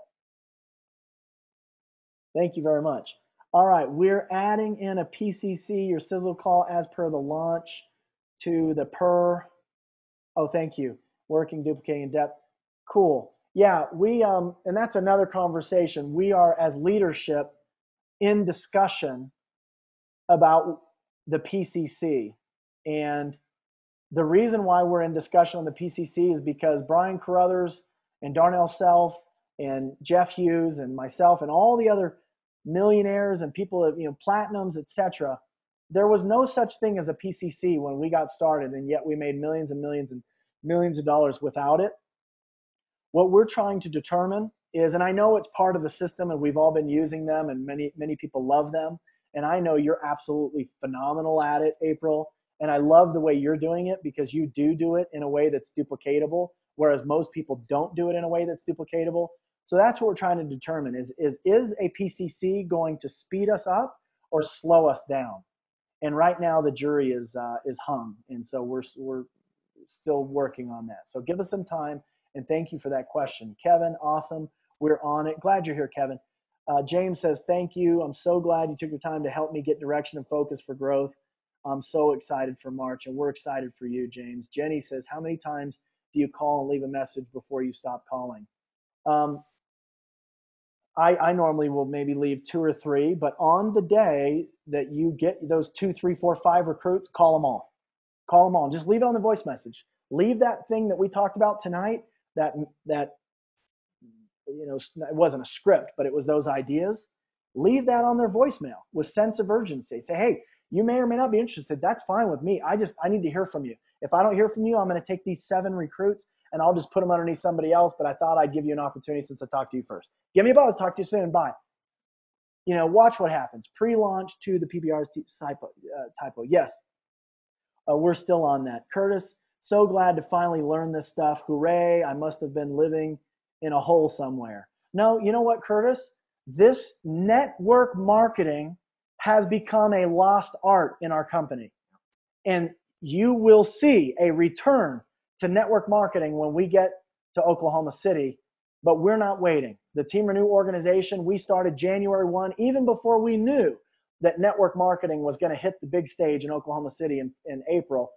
Thank you very much. All right, we're adding in a PCC, your sizzle call as per the launch to the oh, thank you. Working, duplicating, in depth. Cool. Yeah, and that's another conversation. We are, as leadership, in discussion about the PCC. And the reason why we're in discussion on the PCC is because Brian Carruthers and Darnell Self and Jeff Hughes and myself and all the other millionaires and people that, platinums, etc. There was no such thing as a PCC when we got started, and yet we made millions and millions and millions of dollars without it. What we're trying to determine is, and I know it's part of the system and we've all been using them and many people love them, and I know you're absolutely phenomenal at it, April, and I love the way you're doing it because you do it in a way that's duplicatable, whereas most people don't do it in a way that's duplicatable. So that's what we're trying to determine is a PCC going to speed us up or slow us down? And right now the jury is hung, and so we're still working on that. So give us some time, and thank you for that question. Kevin, awesome. We're on it. Glad you're here, Kevin. James says, thank you. I'm so glad you took your time to help me get direction and focus for growth. I'm so excited for March, and we're excited for you, James. Jenny says, how many times do you call and leave a message before you stop calling? I normally will maybe leave 2 or 3, but on the day that you get those 2, 3, 4, 5 recruits, call them all. Call them all. Just leave it on the voice message. Leave that thing that we talked about tonight, that it wasn't a script, but it was those ideas. Leave that on their voicemail with sense of urgency. Say, hey, you may or may not be interested. That's fine with me. I need to hear from you. If I don't hear from you, I'm going to take these 7 recruits and I'll just put them underneath somebody else. But I thought I'd give you an opportunity since I talked to you first. Give me a buzz. Talk to you soon. Bye. Watch what happens. Pre-launch to the PBR's typo. Yes, we're still on that. Curtis, so glad to finally learn this stuff. Hooray. I must have been living in a hole somewhere. No, you know what, Curtis? This network marketing has become a lost art in our company. And you will see a return to network marketing when we get to Oklahoma City, but we're not waiting. The Team Renew organization, we started January 1, even before we knew that network marketing was going to hit the big stage in Oklahoma City in April.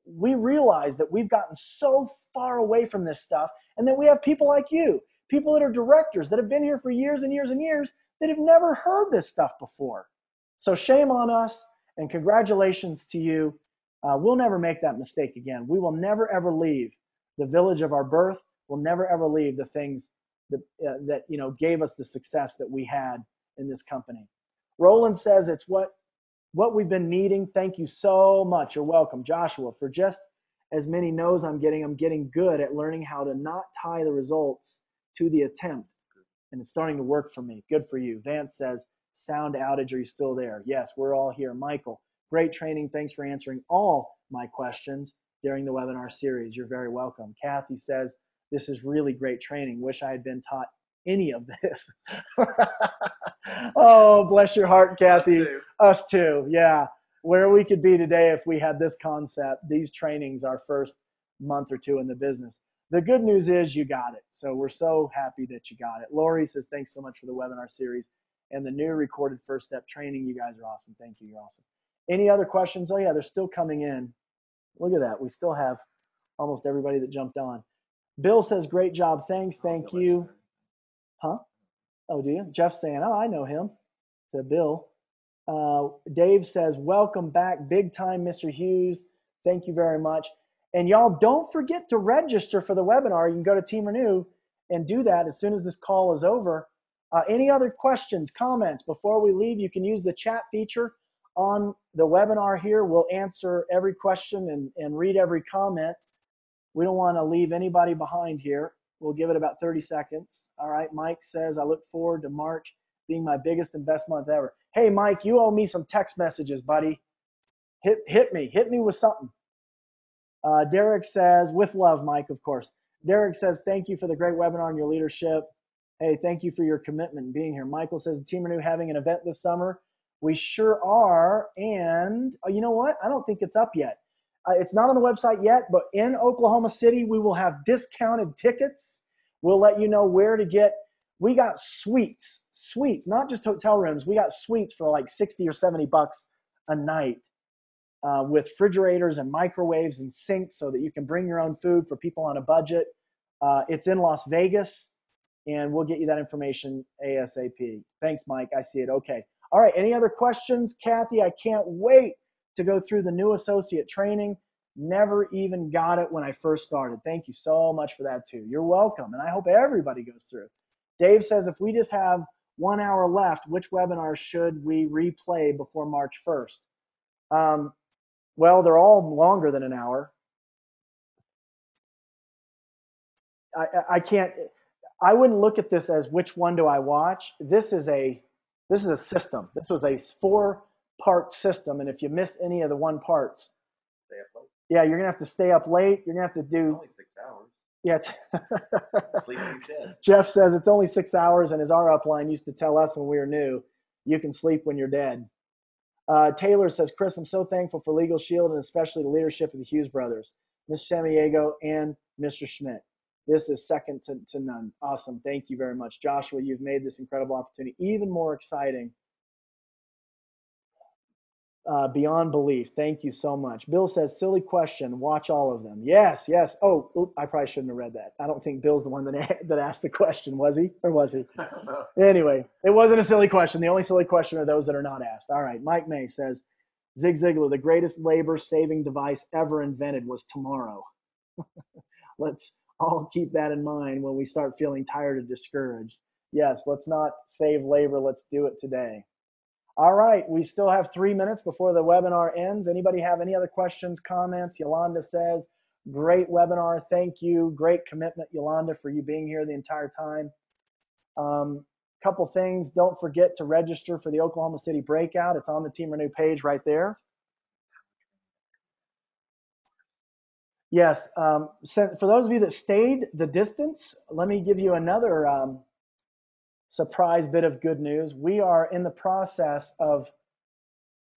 We realized that we've gotten so far away from this stuff, and that we have people like you, people that are directors that have been here for years and years and years that have never heard this stuff before. So shame on us, and congratulations to you. We'll never make that mistake again. We will never, ever leave the village of our birth. We'll never, ever leave the things that gave us the success that we had in this company. Roland says it's what we've been needing. Thank you so much. You're welcome. Joshua, for just as many no's I'm getting good at learning how to not tie the results to the attempt. And it's starting to work for me. Good for you. Vance says, sound outage, are you still there? Yes, we're all here. Michael, great training. Thanks for answering all my questions during the webinar series. You're very welcome. Kathy says, this is really great training. Wish I had been taught any of this. Oh, bless your heart, Kathy. Us too. Yeah. Where we could be today if we had this concept, these trainings, our first month or 2 in the business. The good news is you got it. So we're so happy that you got it. Lori says, thanks so much for the webinar series and the new recorded first step training. You guys are awesome. Thank you. You're awesome. Any other questions? Oh yeah, they're still coming in. Look at that. We still have almost everybody that jumped on. Bill says, great job. Thanks. Thank you. Huh? Oh, do you? Jeff's saying, oh, I know him. To Bill. Dave says, welcome back. Big time, Mr. Hughes. Thank you very much. And y'all don't forget to register for the webinar. You can go to Team Renew and do that as soon as this call is over. Any other questions, comments before we leave? You can use the chat feature on the webinar here. We'll answer every question and read every comment. We don't want to leave anybody behind here. We'll give it about 30 seconds. All right, Mike says, I look forward to March being my biggest and best month ever. Hey, Mike, you owe me some text messages, buddy. Hit me with something. Derek says, with love, Mike, of course. Derek says, thank you for the great webinar and your leadership. Hey, thank you for your commitment and being here. Michael says, Team Renew having an event this summer. We sure are. And you know what? I don't think it's up yet. It's not on the website yet, but in Oklahoma City, we will have discounted tickets. We'll let you know where to get. We got suites, not just hotel rooms. We got suites for like 60 or 70 bucks a night with refrigerators and microwaves and sinks so that you can bring your own food for people on a budget. It's in Las Vegas, and we'll get you that information ASAP. Thanks, Mike. I see it. Okay. All right. Any other questions? Kathy, I can't wait to go through the new associate training. Never even got it when I first started. Thank you so much for that too. You're welcome. And I hope everybody goes through. Dave says, if we just have 1 hour left, which webinars should we replay before March 1st? Well, they're all longer than an hour. I wouldn't look at this as which one do I watch. This is a system. This was a 4-part system, and if you miss any of the 1 parts, Stay up late. yeah, you're gonna have to stay up late. You're gonna have to do. It's only 6 hours. Yeah, Sleep in your shed. Jeff says it's only 6 hours, and as our upline used to tell us when we were new, you can sleep when you're dead. Taylor says, Chris, I'm so thankful for Legal Shield and especially the leadership of the Hughes brothers, Ms. Samaniego and Mr. Schmidt. This is second to none. Awesome. Thank you very much. Joshua, you've made this incredible opportunity even more exciting beyond belief. Thank you so much. Bill says, silly question. Watch all of them. Yes, yes. Oh, I probably shouldn't have read that. I don't think Bill's the one that asked the question. Was he? Or was he? I don't know. Anyway, it wasn't a silly question. The only silly question are those that are not asked. All right. Mike May says, Zig Ziglar, the greatest labor-saving device ever invented was tomorrow. Let's all keep that in mind when we start feeling tired or discouraged. Yes, let's not save labor. Let's do it today. All right, we still have 3 minutes before the webinar ends. Anybody have any other questions, comments? Yolanda says, great webinar. Thank you. Great commitment, Yolanda, for you being here the entire time. Couple things. Don't forget to register for the Oklahoma City Breakout. It's on the Team Renew page right there. Yes, so for those of you that stayed the distance, let me give you another surprise bit of good news. We are in the process of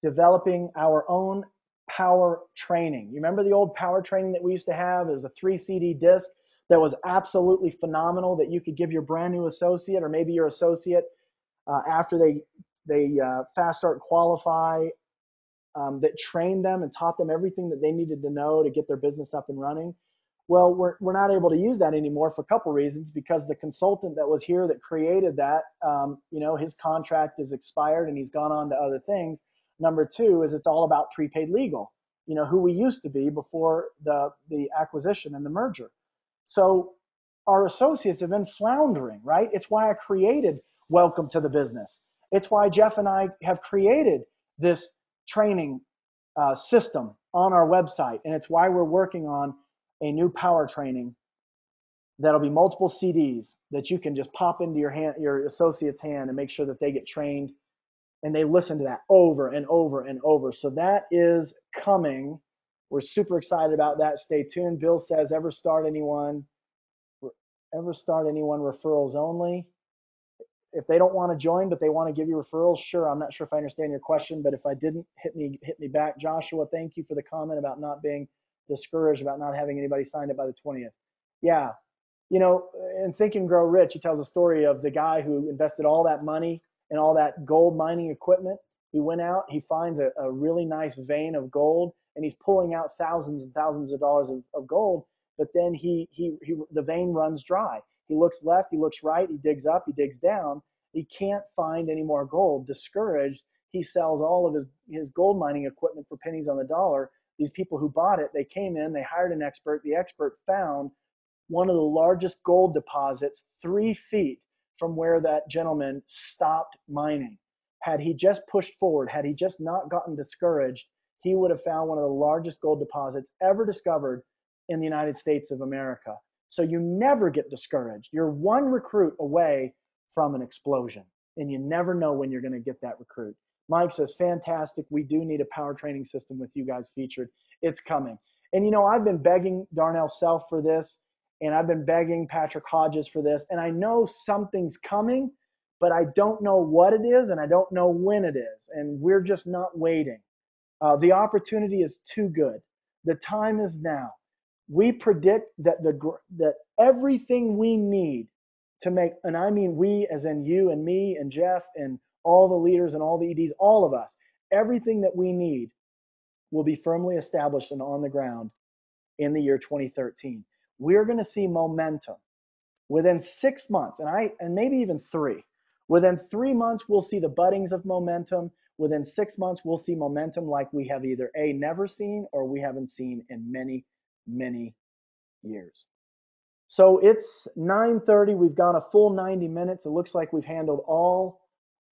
developing our own power training. You remember the old power training that we used to have? It was a 3 CD disc that was absolutely phenomenal that you could give your brand new associate or maybe your associate after they fast start qualify, that trained them and taught them everything that they needed to know to get their business up and running. Well, we're not able to use that anymore for a couple reasons, because the consultant that was here that created that, his contract is expired and he's gone on to other things. Number two is it's all about prepaid legal, who we used to be before the acquisition and the merger. So our associates have been floundering, right? It's why I created Welcome to the Business. It's why Jeff and I have created this training system on our website. And it's why we're working on a new power training that'll be multiple CDs that you can just pop into your associate's hand and make sure that they get trained and they listen to that over and over and over. So that is coming. We're super excited about that. Stay tuned. Bill says, ever start anyone referrals only? If they don't want to join, but they want to give you referrals, sure. I'm not sure if I understand your question, but if I didn't, hit me back. Joshua, thank you for the comment about not being discouraged about not having anybody signed up by the 20th. Yeah. In Think and Grow Rich, he tells a story of the guy who invested all that money in all that gold mining equipment. He went out, he finds a really nice vein of gold, and he's pulling out thousands and thousands of dollars of gold, but then the vein runs dry. He looks left, he looks right, he digs up, he digs down. He can't find any more gold. Discouraged, he sells all of his gold mining equipment for pennies on the dollar. These people who bought it, they came in, they hired an expert. The expert found one of the largest gold deposits 3 feet from where that gentleman stopped mining. Had he just pushed forward, had he just not gotten discouraged, he would have found one of the largest gold deposits ever discovered in the United States of America. So you never get discouraged. You're one recruit away from an explosion, and you never know when you're going to get that recruit. Mike says, fantastic. We do need a power training system with you guys featured. It's coming. And I've been begging Darnell Self for this, and I've been begging Patrick Hodges for this, and I know something's coming, but I don't know what it is, and I don't know when it is, and we're just not waiting. The opportunity is too good. The time is now. We predict that that everything we need to make, and I mean we as in you and me and Jeff and all the leaders and all the EDs, all of us, everything that we need will be firmly established and on the ground in the year 2013. We're going to see momentum within 6 months, and maybe even 3. Within 3 months, we'll see the buddings of momentum. Within 6 months, we'll see momentum like we have either never seen or we haven't seen in many, many years. So it's 9:30. We've gone a full 90 minutes. It looks like we've handled all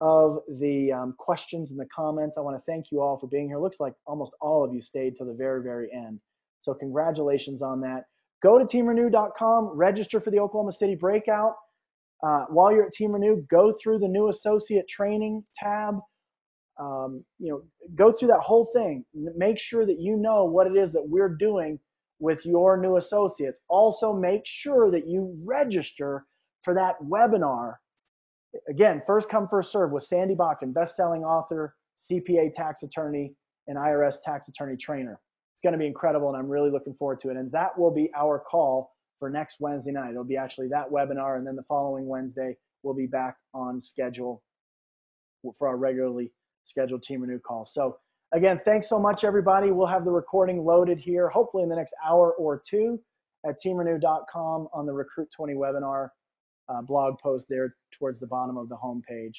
of the questions and the comments. I want to thank you all for being here. It looks like almost all of you stayed to the very, very end. So congratulations on that. Go to teamrenew.com, register for the Oklahoma City Breakout. While you're at Team Renew, go through the new associate training tab. Go through that whole thing. Make sure that you know what it is that we're doing with your new associates. Also, make sure that you register for that webinar. Again, first come, first serve with Sandy Bakken, best-selling author, CPA tax attorney, and IRS tax attorney trainer. It's going to be incredible, and I'm really looking forward to it. And that will be our call for next Wednesday night. It'll be actually that webinar, and then the following Wednesday we'll be back on schedule for our regularly scheduled Team Renew call. So again, thanks so much, everybody. We'll have the recording loaded here, hopefully in the next hour or two at teamrenew.com on the Recruit 20 webinar blog post there towards the bottom of the homepage.